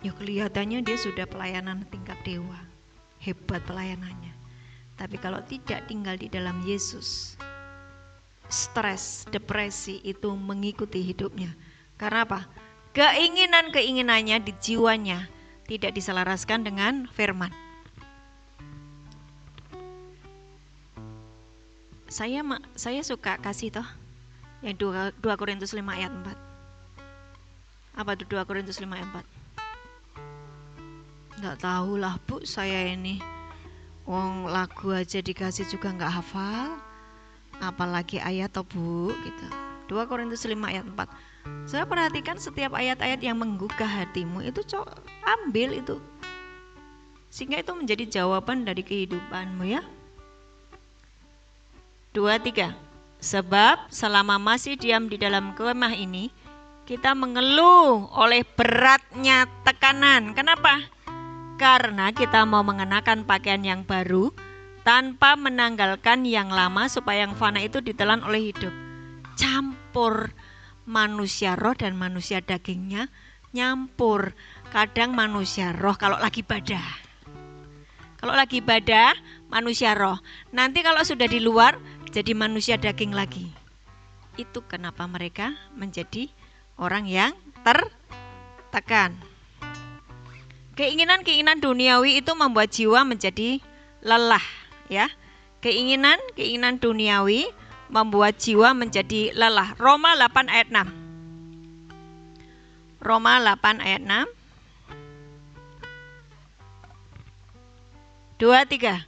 ya kelihatannya dia sudah pelayanan tingkat dewa, hebat pelayanannya. Tapi kalau tidak tinggal di dalam Yesus, stres, depresi itu mengikuti hidupnya. Karena apa? Keinginan-keinginannya di jiwanya tidak diselaraskan dengan firman. Saya suka kasih toh yang 2 Korintus 5 ayat 4. Apa tuh 2 Korintus 5 ayat 4? Enggak tahu lah Bu, saya ini wong lagu aja dikasih juga enggak hafal, apalagi ayat toh Bu gitu. 2 Korintus 5 ayat 4. Saya perhatikan setiap ayat-ayat yang menggugah hatimu itu ambil itu, sehingga itu menjadi jawaban dari kehidupanmu ya. 2-3. Sebab selama masih diam di dalam kemah ini, kita mengeluh oleh beratnya tekanan. Kenapa? Karena kita mau mengenakan pakaian yang baru tanpa menanggalkan yang lama, supaya yang fana itu ditelan oleh hidup. Campur manusia roh dan manusia dagingnya nyampur. Kadang manusia roh kalau lagi ibadah. Kalau lagi ibadah manusia roh. Nanti kalau sudah di luar jadi manusia daging lagi. Itu kenapa mereka menjadi orang yang tertekan. Keinginan-keinginan duniawi itu membuat jiwa menjadi lelah, ya. Keinginan duniawi membuat jiwa menjadi lelah. Roma 8 ayat 6. Roma 8 ayat 6. 2-3.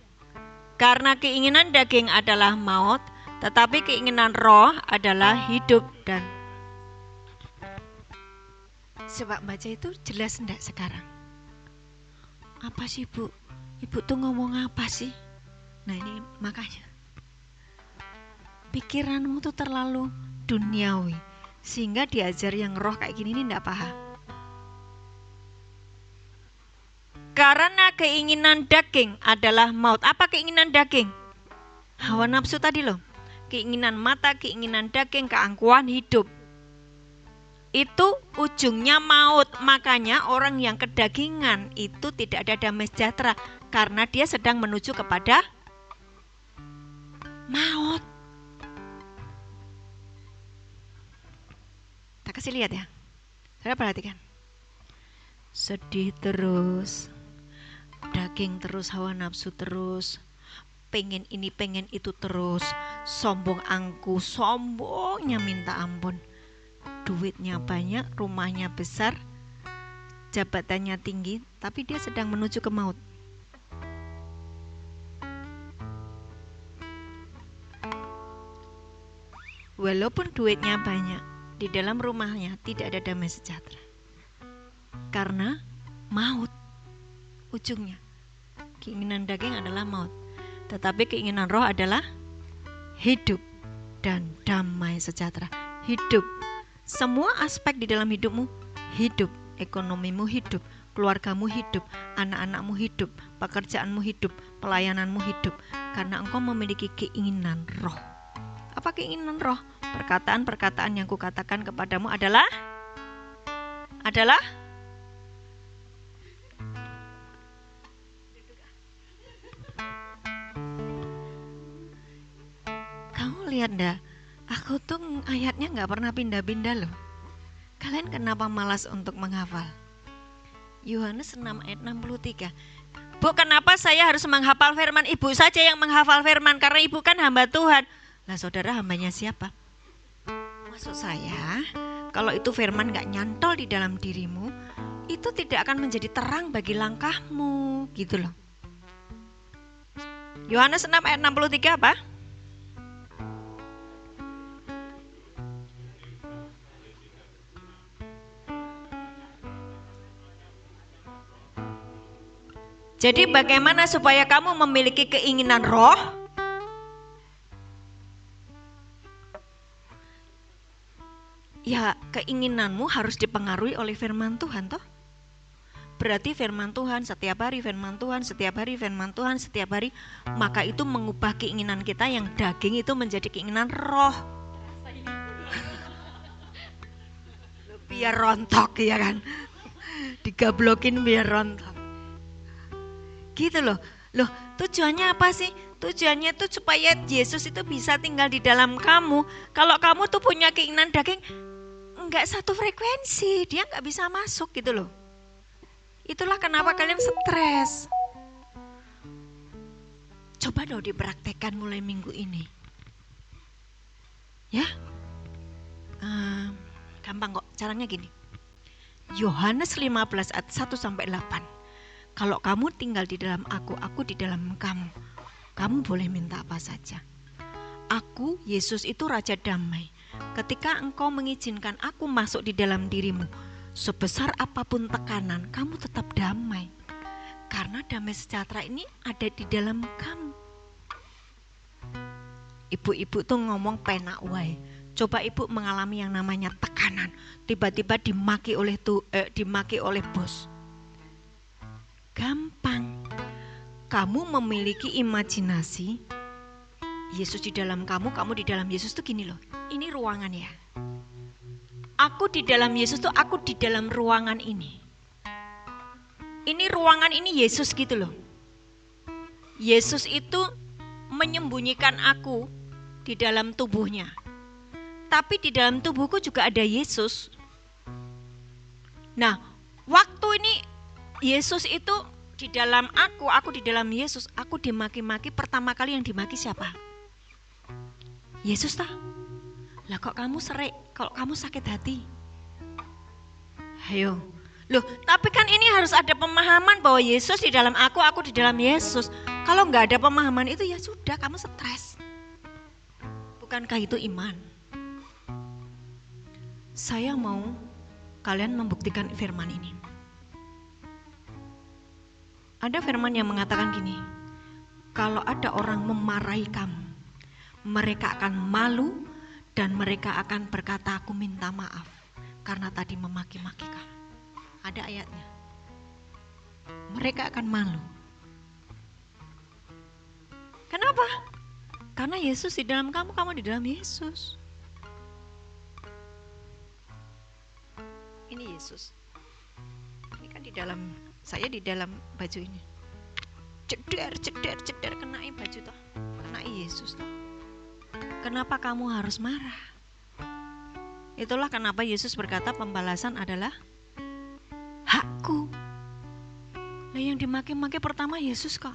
Karena keinginan daging adalah maut, tetapi keinginan roh adalah hidup dan. Coba baca itu jelas enggak sekarang? Apa sih Bu? Ibu tuh ngomong apa sih? Nah ini makanya pikiranmu tuh terlalu duniawi, sehingga diajar yang roh kayak gini ini enggak paham. Karena keinginan daging adalah maut. Apa keinginan daging? Hawa nafsu tadi loh. Keinginan mata, keinginan daging, keangkuhan hidup. Itu ujungnya maut. Makanya orang yang kedagingan itu tidak ada damai sejahtera, karena dia sedang menuju kepada maut. Tak kasih lihat ya. Saya perhatikan. Sedih terus, daging terus, hawa nafsu terus, pengen ini pengen itu terus, sombong angku, sombongnya minta ampun, duitnya banyak, rumahnya besar, jabatannya tinggi, tapi dia sedang menuju ke maut. Walaupun duitnya banyak, di dalam rumahnya tidak ada damai sejahtera, karena maut. Ujungnya keinginan daging adalah maut, tetapi keinginan roh adalah hidup dan damai sejahtera. Hidup, semua aspek di dalam hidupmu hidup. Ekonomimu hidup, keluargamu hidup, anak-anakmu hidup, pekerjaanmu hidup, pelayananmu hidup, karena engkau memiliki keinginan roh. Apa keinginan roh? Perkataan-perkataan yang kukatakan kepadamu adalah lihat ndak? Aku tuh ayatnya nggak pernah pindah-pindah loh. Kalian kenapa malas untuk menghafal? Yohanes 6 ayat 63. Bu, kenapa saya harus menghafal firman? Ibu saja yang menghafal firman, karena ibu kan hamba Tuhan. Lah saudara hambanya siapa? Maksud saya, kalau itu firman nggak nyantol di dalam dirimu, itu tidak akan menjadi terang bagi langkahmu, gitu loh. Yohanes 6 ayat 63 apa? Jadi bagaimana supaya kamu memiliki keinginan roh? Ya, keinginanmu harus dipengaruhi oleh firman Tuhan toh. Berarti firman Tuhan, setiap hari firman Tuhan, setiap hari firman Tuhan, setiap hari, maka itu mengubah keinginan kita yang daging itu menjadi keinginan roh. Biar rontok ya kan. Digablokin biar rontok. Gitu loh. Loh, tujuannya apa sih? Tujuannya tuh supaya Yesus itu bisa tinggal di dalam kamu. Kalau kamu tuh punya keinginan daging, enggak satu frekuensi, dia enggak bisa masuk gitu loh. Itulah kenapa kalian stres. Coba dong dipraktekkan mulai minggu ini. Ya, gampang kok, caranya gini. Yohanes 15 ayat 1 sampai 8. Kalau kamu tinggal di dalam aku di dalam kamu, kamu boleh minta apa saja. Aku, Yesus itu Raja Damai. Ketika engkau mengizinkan aku masuk di dalam dirimu, sebesar apapun tekanan, kamu tetap damai. Karena damai sejahtera ini ada di dalam kamu. Ibu-ibu tuh ngomong penak wae. Coba ibu mengalami yang namanya tekanan, tiba-tiba dimaki oleh bos. Gampang. Kamu memiliki imajinasi Yesus di dalam kamu, kamu di dalam Yesus tuh gini loh. Ini ruangan ya. Aku di dalam Yesus tuh aku di dalam ruangan ini. Ini ruangan ini Yesus gitu loh. Yesus itu menyembunyikan aku di dalam tubuhnya. Tapi di dalam tubuhku juga ada Yesus. Nah, waktu ini Yesus itu di dalam aku di dalam Yesus, aku dimaki-maki, pertama kali yang dimaki siapa? Yesus tah. Lah kok kamu serik, kalau kamu sakit hati? Ayo. Loh, tapi kan ini harus ada pemahaman bahwa Yesus di dalam aku di dalam Yesus. Kalau nggak ada pemahaman itu ya sudah, kamu stres. Bukankah itu iman? Saya mau kalian membuktikan firman ini. Ada firman yang mengatakan gini, kalau ada orang memarahi kamu, mereka akan malu dan mereka akan berkata, aku minta maaf karena tadi memaki-maki kamu. Ada ayatnya. Mereka akan malu. Kenapa? Karena Yesus di dalam kamu, kamu di dalam Yesus. Ini Yesus. Ini kan di dalam, saya di dalam baju ini. Ceder kenai baju toh. Kenai Yesus toh. Kenapa kamu harus marah? Itulah kenapa Yesus berkata pembalasan adalah hakku. Nah, yang dimaki-maki pertama Yesus kok.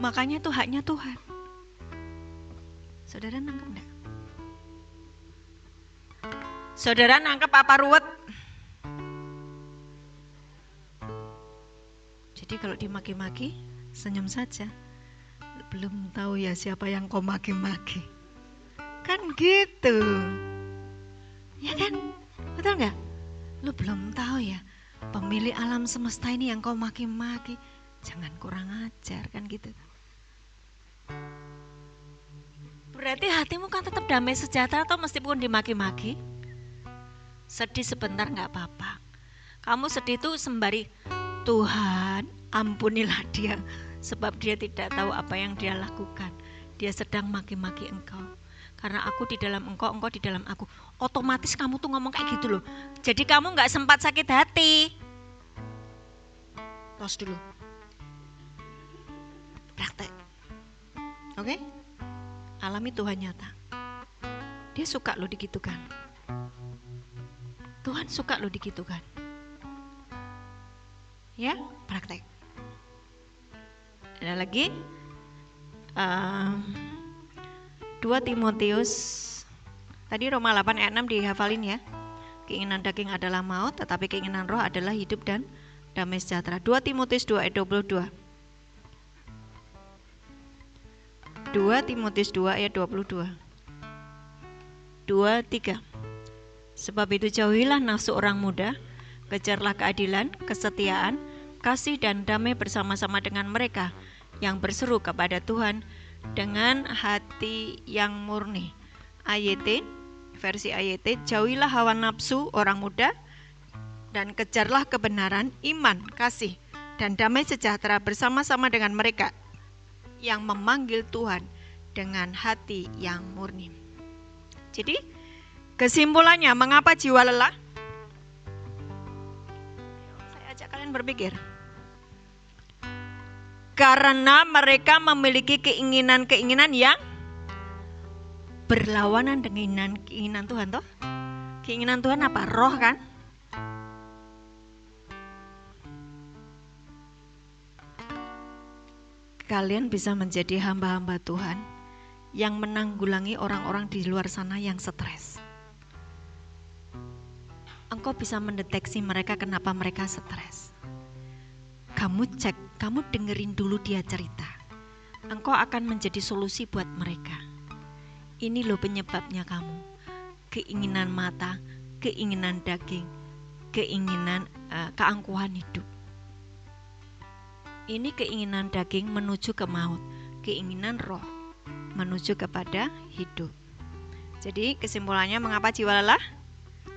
Makanya itu haknya Tuhan. Saudara nangkep enggak? Saudara nangkep apa ruwet? Jadi kalau dimaki-maki, senyum saja. Belum tahu ya siapa yang kau maki-maki. Kan gitu. Ya kan? Betul nggak? Lu belum tahu ya, pemilik alam semesta ini yang kau maki-maki. Jangan kurang ajar, kan gitu. Berarti hatimu kan tetap damai sejahtera atau meskipun dimaki-maki? Sedih sebentar nggak apa-apa. Kamu sedih tuh sembari, Tuhan ampunilah dia, sebab dia tidak tahu apa yang dia lakukan. Dia sedang maki-maki engkau. Karena aku di dalam engkau, engkau di dalam aku. Otomatis kamu tuh ngomong kayak gitu loh. Jadi kamu gak sempat sakit hati. Tos dulu. Praktek. Oke? Alami Tuhan nyata. Dia suka loh digitukan. Tuhan suka loh digitukan. Ya, praktek. Ada lagi? 2 Timotius, tadi Roma 8 ayat 6 dihafalin ya. keinginan daging adalah maut, tetapi keinginan roh adalah hidup dan damai sejahtera. 2 Timotius 2 ayat 22. 2 Timotius 2 ayat 22. 2, 3. Sebab itu jauhilah nafsu orang muda, kejarlah keadilan, kesetiaan, kasih dan damai bersama-sama dengan mereka yang berseru kepada Tuhan dengan hati yang murni. AYT, versi AYT, jauhilah hawa nafsu orang muda dan kejarlah kebenaran, iman, kasih, dan damai sejahtera bersama-sama dengan mereka yang memanggil Tuhan dengan hati yang murni. Jadi kesimpulannya, mengapa jiwa lelah? Saya ajak kalian berpikir. Karena mereka memiliki keinginan-keinginan yang berlawanan dengan keinginan Tuhan, toh? Keinginan Tuhan apa? Roh, kan? Kalian bisa menjadi hamba-hamba Tuhan yang menanggulangi orang-orang di luar sana yang stres. Engkau bisa mendeteksi mereka kenapa mereka stres. Kamu cek, kamu dengerin dulu dia cerita. Engkau akan menjadi solusi buat mereka. Ini loh penyebabnya kamu. Keinginan mata, keinginan daging, keinginan keangkuhan hidup. Ini keinginan daging menuju ke maut, keinginan roh menuju kepada hidup. Jadi kesimpulannya, mengapa jiwa lelah?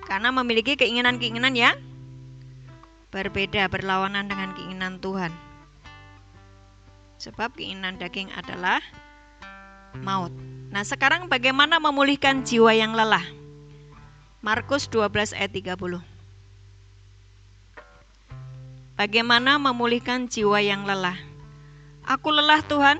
Karena memiliki keinginan-keinginan yang berbeda, berlawanan dengan keinginan Tuhan. Sebab keinginan daging adalah maut. Nah, sekarang bagaimana memulihkan jiwa yang lelah? Markus 12 ayat 30. Bagaimana memulihkan jiwa yang lelah? Aku lelah Tuhan.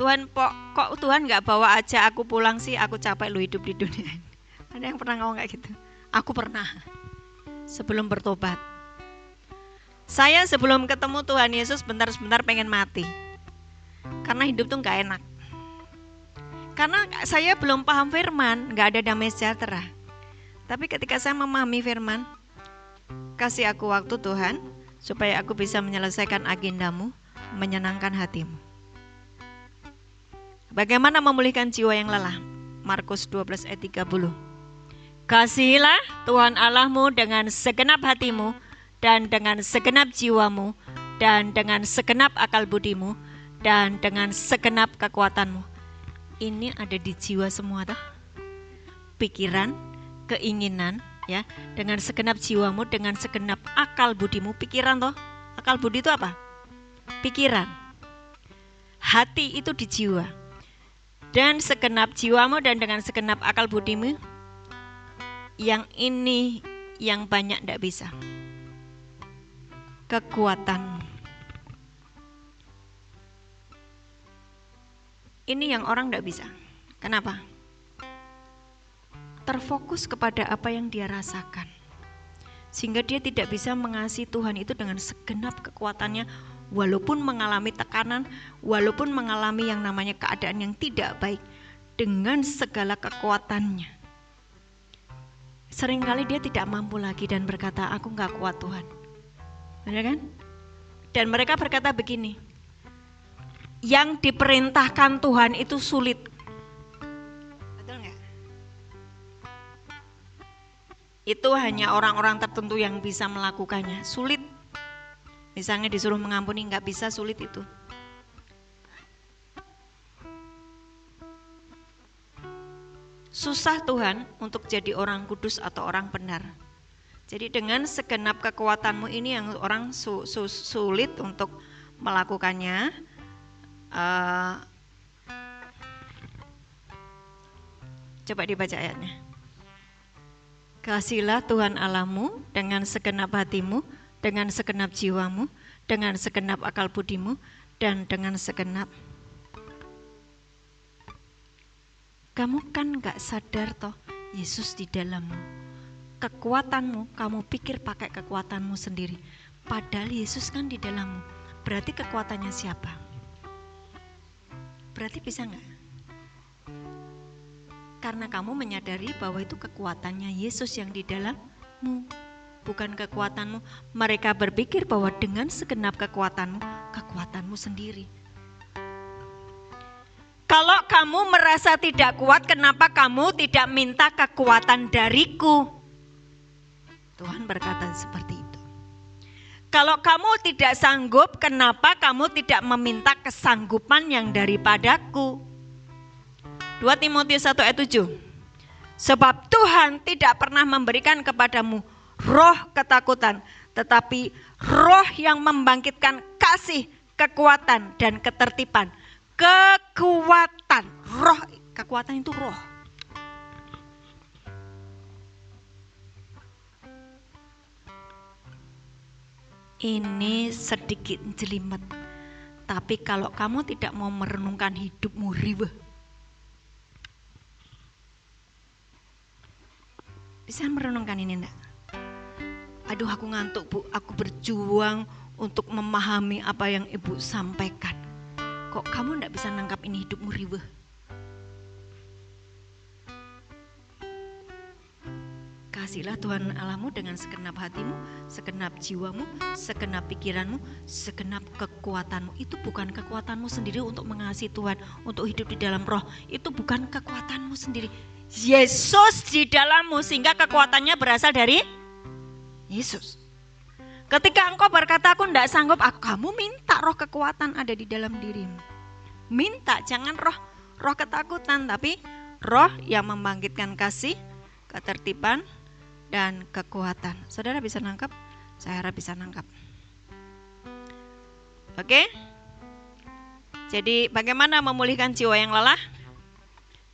Tuhan, kok Tuhan gak bawa aja aku pulang sih, aku capek lu hidup di dunia ini. Ada yang pernah ngomong kayak gitu? Aku pernah. Sebelum bertobat. Saya sebelum ketemu Tuhan Yesus bentar-bentar pengen mati. Karena hidup tuh gak enak. Karena saya belum paham firman, gak ada damai sejahtera. Tapi ketika saya memahami firman, kasih aku waktu Tuhan, supaya aku bisa menyelesaikan agendamu, menyenangkan hatimu. Bagaimana memulihkan jiwa yang lelah? Markus 12 ayat 30. Kasihilah Tuhan Allahmu dengan segenap hatimu, dan dengan segenap jiwamu, dan dengan segenap akal budimu, dan dengan segenap kekuatanmu. Ini ada di jiwa semua, toh? Pikiran, keinginan, ya, dengan segenap jiwamu, dengan segenap akal budimu. Pikiran, toh? Akal budi itu apa? Pikiran. Hati itu di jiwa. Dan segenap jiwamu dan dengan segenap akal budimu. Yang ini yang banyak tidak bisa. Kekuatan. Ini yang orang tidak bisa. Kenapa? Terfokus kepada apa yang dia rasakan. Sehingga dia tidak bisa mengasihi Tuhan itu dengan segenap kekuatannya, walaupun mengalami tekanan, walaupun mengalami yang namanya keadaan yang tidak baik, dengan segala kekuatannya. Seringkali dia tidak mampu lagi dan berkata, aku gak kuat Tuhan. Benar kan? Dan mereka berkata begini, yang diperintahkan Tuhan itu sulit. Betul nggak? Itu hanya orang-orang tertentu yang bisa melakukannya. Sulit. Misalnya disuruh mengampuni, nggak bisa, sulit itu. Susah Tuhan untuk jadi orang kudus atau orang benar. Jadi dengan segenap kekuatanmu ini yang orang sulit untuk melakukannya. Coba dibaca ayatnya. Kasihilah Tuhan Allahmu dengan segenap hatimu, dengan segenap jiwamu, dengan segenap akal budimu, dan dengan segenap. Kamu kan gak sadar toh Yesus di dalammu. Kekuatanmu, kamu pikir pakai kekuatanmu sendiri. Padahal Yesus kan di dalammu. Berarti kekuatannya siapa? Berarti bisa gak? karena kamu menyadari bahwa itu kekuatannya Yesus yang di dalammu, bukan kekuatanmu. Mereka berpikir bahwa dengan segenap kekuatanmu, kekuatanmu sendiri. Kalau kamu merasa tidak kuat, kenapa kamu tidak minta kekuatan dariku? Tuhan berkata seperti itu. Kalau kamu tidak sanggup, kenapa kamu tidak meminta kesanggupan yang daripadaku? 2 Timotius 1 ayat 7. Sebab Tuhan tidak pernah memberikan kepadamu roh ketakutan, tetapi roh yang membangkitkan kasih, kekuatan, dan ketertiban. Kekuatan, roh, kekuatan itu roh. Ini sedikit jelimet, tapi kalau kamu tidak mau merenungkan hidupmu riweh, bisa merenungkan ini enggak? Aduh, aku ngantuk Bu, aku berjuang untuk memahami apa yang Ibu sampaikan. Kok kamu enggak bisa nangkap ini hidupmu riweh? Kasihlah Tuhan Allahmu dengan segenap hatimu, segenap jiwamu, segenap pikiranmu, segenap kekuatanmu. Itu bukan kekuatanmu sendiri untuk mengasihi Tuhan, untuk hidup di dalam roh. Itu bukan kekuatanmu sendiri. Yesus di dalammu, sehingga kekuatannya berasal dari Yesus. Ketika engkau berkata aku tidak sanggup, kamu minta roh kekuatan ada di dalam dirimu. Minta, jangan roh ketakutan, tapi roh yang membangkitkan kasih, ketertiban, dan kekuatan. Saudara bisa nangkap? Saya harap bisa nangkap. Oke? Jadi bagaimana memulihkan jiwa yang lelah?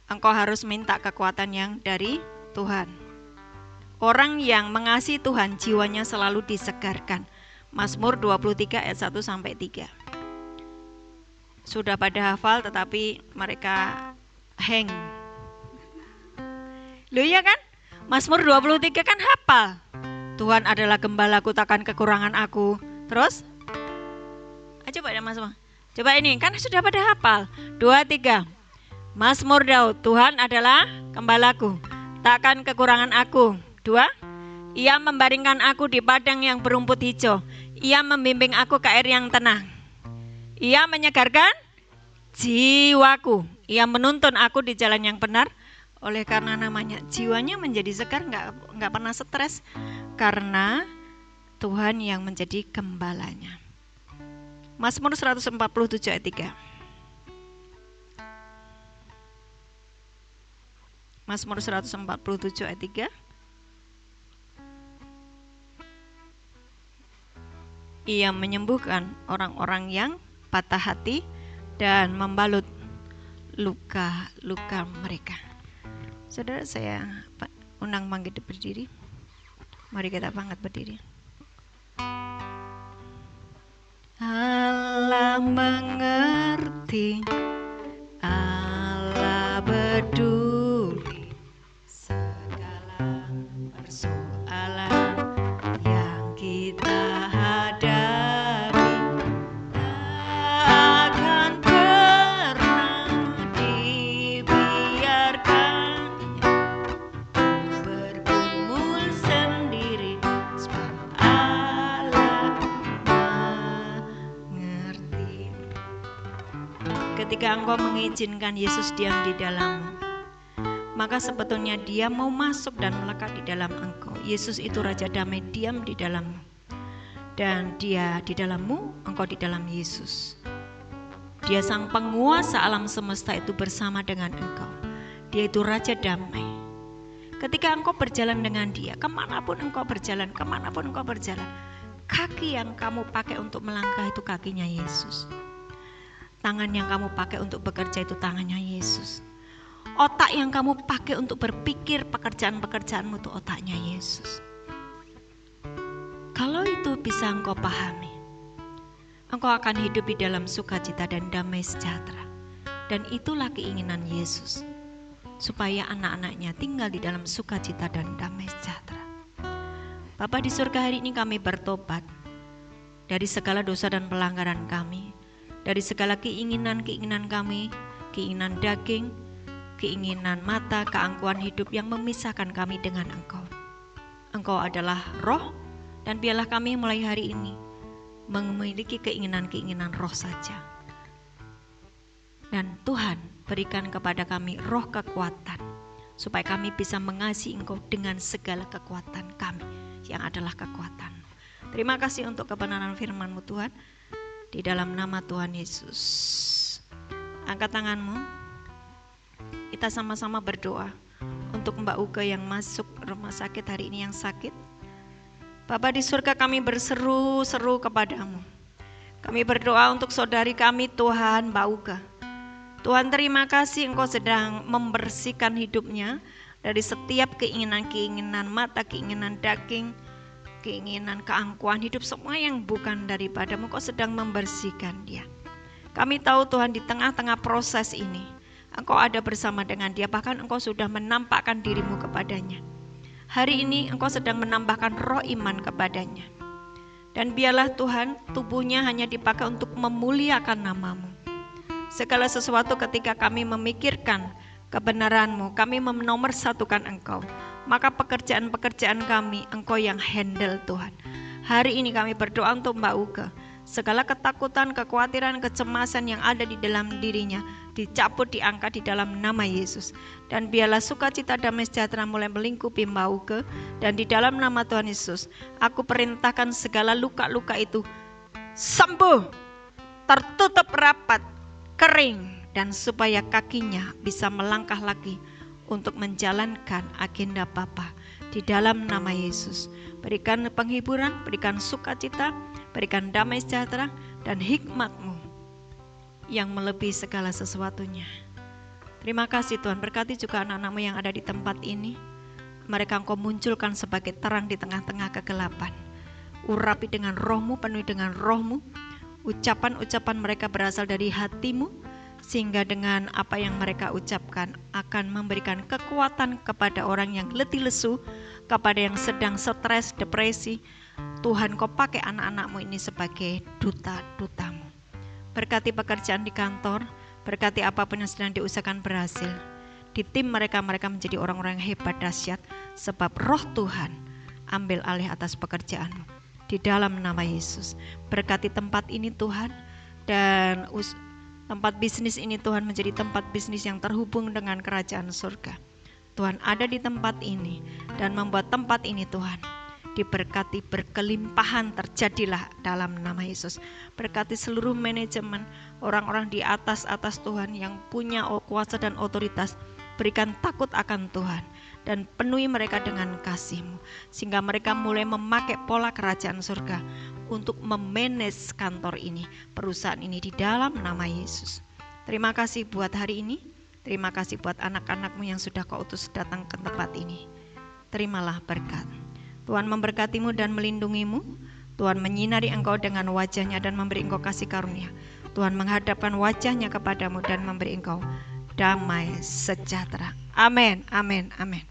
Engkau harus minta kekuatan yang dari Tuhan. Orang yang mengasihi Tuhan, jiwanya selalu disegarkan. Mazmur 23 ayat 1 sampai 3. Sudah pada hafal tetapi mereka hang. Loh iya kan? Mazmur 23 kan hafal. Tuhan adalah gembalaku, takkan kekurangan aku. Terus? Coba ya Mazmur. Coba ini, kan sudah pada hafal. 2, 3. Mazmur Daud, Tuhan adalah gembalaku, takkan kekurangan aku. 2. Ia membaringkan aku di padang yang berumput hijau. Ia membimbing aku ke air yang tenang. Ia menyegarkan jiwaku. Ia menuntun aku di jalan yang benar. Oleh karena namanya, jiwanya menjadi segar, nggak pernah stres, karena Tuhan yang menjadi gembalanya. Mazmur 147 ayat 3. Mazmur 147 ayat 3. Ia menyembuhkan orang-orang yang patah hati dan membalut luka-luka mereka. Saudara, saya undang bangkit berdiri. Mari kita bangkit berdiri. Allah mengerti, Allah peduli segala persoalan yang kita hadapi. Tak akan pernah dibiarkan bergumul sendiri, sebab Allah mengerti. Ketika engkau mengizinkan Yesus diam di dalammu, maka sebetulnya Dia mau masuk dan melekat di dalam engkau. Yesus itu Raja Damai, diam di dalammu. Dan Dia di dalammu, engkau di dalam Yesus. Dia sang penguasa alam semesta itu bersama dengan engkau. Dia itu Raja Damai. Ketika engkau berjalan dengan Dia, kemanapun engkau berjalan, kaki yang kamu pakai untuk melangkah itu kakinya Yesus. Tangan yang kamu pakai untuk bekerja itu tangannya Yesus. Otak yang kamu pakai untuk berpikir pekerjaan-pekerjaanmu itu otaknya Yesus. Kalau itu bisa engkau pahami, engkau akan hidup di dalam sukacita dan damai sejahtera. Dan itulah keinginan Yesus, supaya anak-anaknya tinggal di dalam sukacita dan damai sejahtera. Bapa di surga, hari ini kami bertobat dari segala dosa dan pelanggaran kami, dari segala keinginan-keinginan kami, keinginan daging, keinginan mata, keangkuhan hidup yang memisahkan kami dengan Engkau. Engkau adalah roh, dan biarlah kami mulai hari ini memiliki keinginan-keinginan roh saja. Dan Tuhan, berikan kepada kami roh kekuatan, supaya kami bisa mengasihi Engkau dengan segala kekuatan kami, yang adalah kekuatan. Terima kasih untuk kebenaran firman-Mu Tuhan, di dalam nama Tuhan Yesus. Angkat tanganmu, kita sama-sama berdoa untuk Mbak Uke yang masuk rumah sakit hari ini, yang sakit. Bapa di surga, kami berseru-seru kepadamu. Kami berdoa untuk saudari kami Tuhan, Mbak Uke. Tuhan, terima kasih Engkau sedang membersihkan hidupnya dari setiap keinginan-keinginan mata, keinginan daging, keinginan keangkuhan hidup, semua yang bukan daripadamu. Engkau sedang membersihkan dia. Kami tahu Tuhan, di tengah-tengah proses ini Engkau ada bersama dengan dia, bahkan Engkau sudah menampakkan dirimu kepadanya. Hari ini Engkau sedang menambahkan roh iman kepadanya. Dan biarlah Tuhan, tubuhnya hanya dipakai untuk memuliakan nama-Mu. Segala sesuatu ketika kami memikirkan kebenaran-Mu, kami menomorsatukan Engkau, maka pekerjaan-pekerjaan kami Engkau yang handle Tuhan. Hari ini kami berdoa untuk Mbak Uke. Segala ketakutan, kekhawatiran, kecemasan yang ada di dalam dirinya dicabut, diangkat di dalam nama Yesus. Dan biarlah sukacita damai sejahtera mulai melingkupi Mbak Uke. Dan di dalam nama Tuhan Yesus, aku perintahkan segala luka-luka itu sembuh, tertutup rapat, kering, dan supaya kakinya bisa melangkah lagi untuk menjalankan agenda Bapa. Di dalam nama Yesus, berikan penghiburan, berikan sukacita, berikan damai sejahtera dan hikmat-Mu yang melebihi segala sesuatunya. Terima kasih Tuhan, berkati juga anak-anak-Mu yang ada di tempat ini. Mereka Engkau munculkan sebagai terang di tengah-tengah kegelapan. Urapi dengan roh-Mu, penuhi dengan roh-Mu. Ucapan-ucapan mereka berasal dari hati-Mu, sehingga dengan apa yang mereka ucapkan akan memberikan kekuatan kepada orang yang letih lesu, kepada yang sedang stres, depresi. Tuhan, Kau pakai anak-anak-Mu ini sebagai duta-duta-Mu. Berkati pekerjaan di kantor, berkati apapun yang sedang diusahakan berhasil. Di tim mereka menjadi orang-orang yang hebat, dahsyat, sebab roh Tuhan ambil alih atas pekerjaan-Mu. Di dalam nama Yesus, berkati tempat ini Tuhan, dan tempat bisnis ini Tuhan menjadi tempat bisnis yang terhubung dengan kerajaan surga. Tuhan ada di tempat ini dan membuat tempat ini Tuhan diberkati, berkelimpahan terjadilah dalam nama Yesus. Berkati seluruh manajemen, orang-orang di atas Tuhan yang punya kuasa dan otoritas. Berikan takut akan Tuhan dan penuhi mereka dengan kasih-Mu, sehingga mereka mulai memakai pola kerajaan surga untuk memanage kantor ini, perusahaan ini, di dalam nama Yesus. Terima kasih buat hari ini. Terima kasih buat anak-anak-Mu yang sudah Kau utus datang ke tempat ini. Terimalah berkat. Tuhan memberkati-Mu dan melindungi-Mu. Tuhan menyinari Engkau dengan wajah-Nya dan memberi Engkau kasih karunia. Tuhan menghadapkan wajah-Nya kepadamu dan memberi Engkau damai sejahtera. Amin, amin, amin.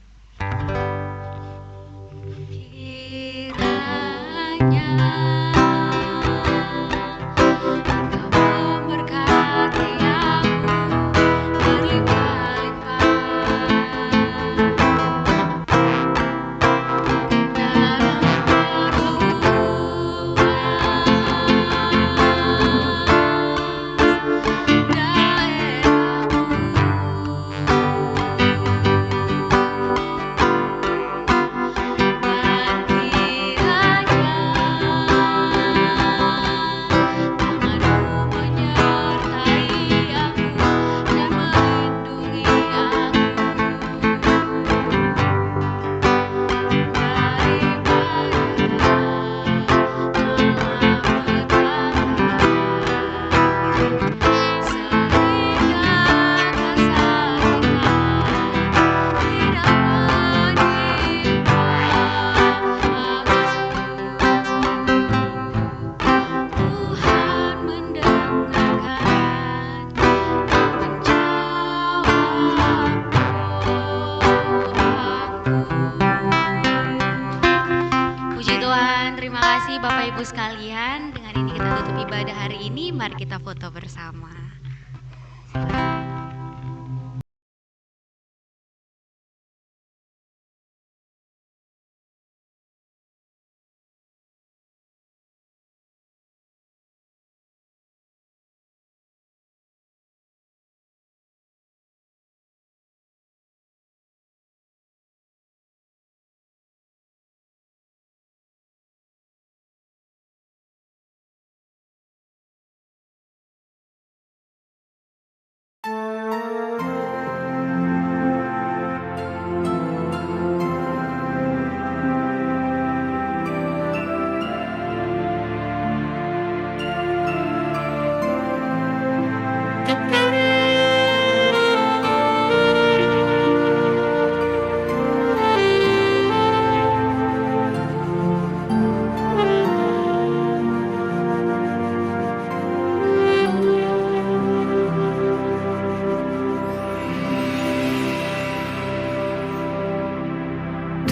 Bapak Ibu sekalian, dengan ini kita tutup ibadah hari ini. Mari kita foto bersama.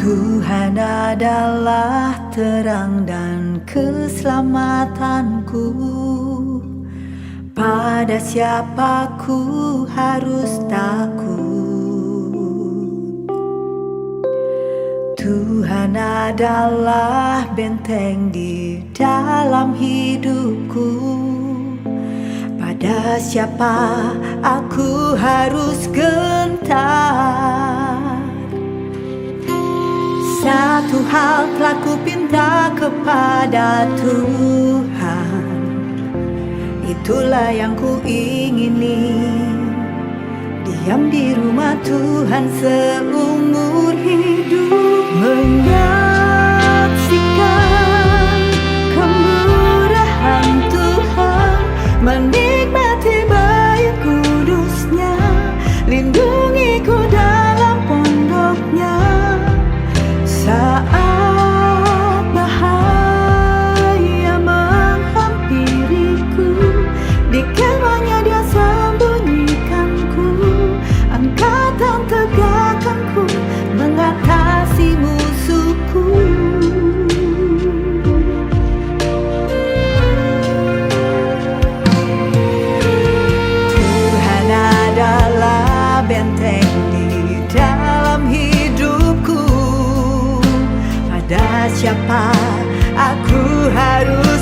Tuhan adalah terang dan keselamatanku. Pada siapa ku harus takut? Tuhan adalah benteng di dalam hidupku. Pada siapa aku harus gentar? Satu hal telah ku pinta kepada Tuhan, itulah yang ku ingini, diam di rumah Tuhan seumur hidup, menyaksikan kemurahan Tuhan, menikmati baik kudusnya, lindungiku dalam pondoknya. Saat bahaya menghampiriku, di kemahnya Dia sembunyikanku, angkatan tegakkanku, mengatasi musuhku. Tuhan adalah benteng di dalam hidupku. Pada siapa aku harus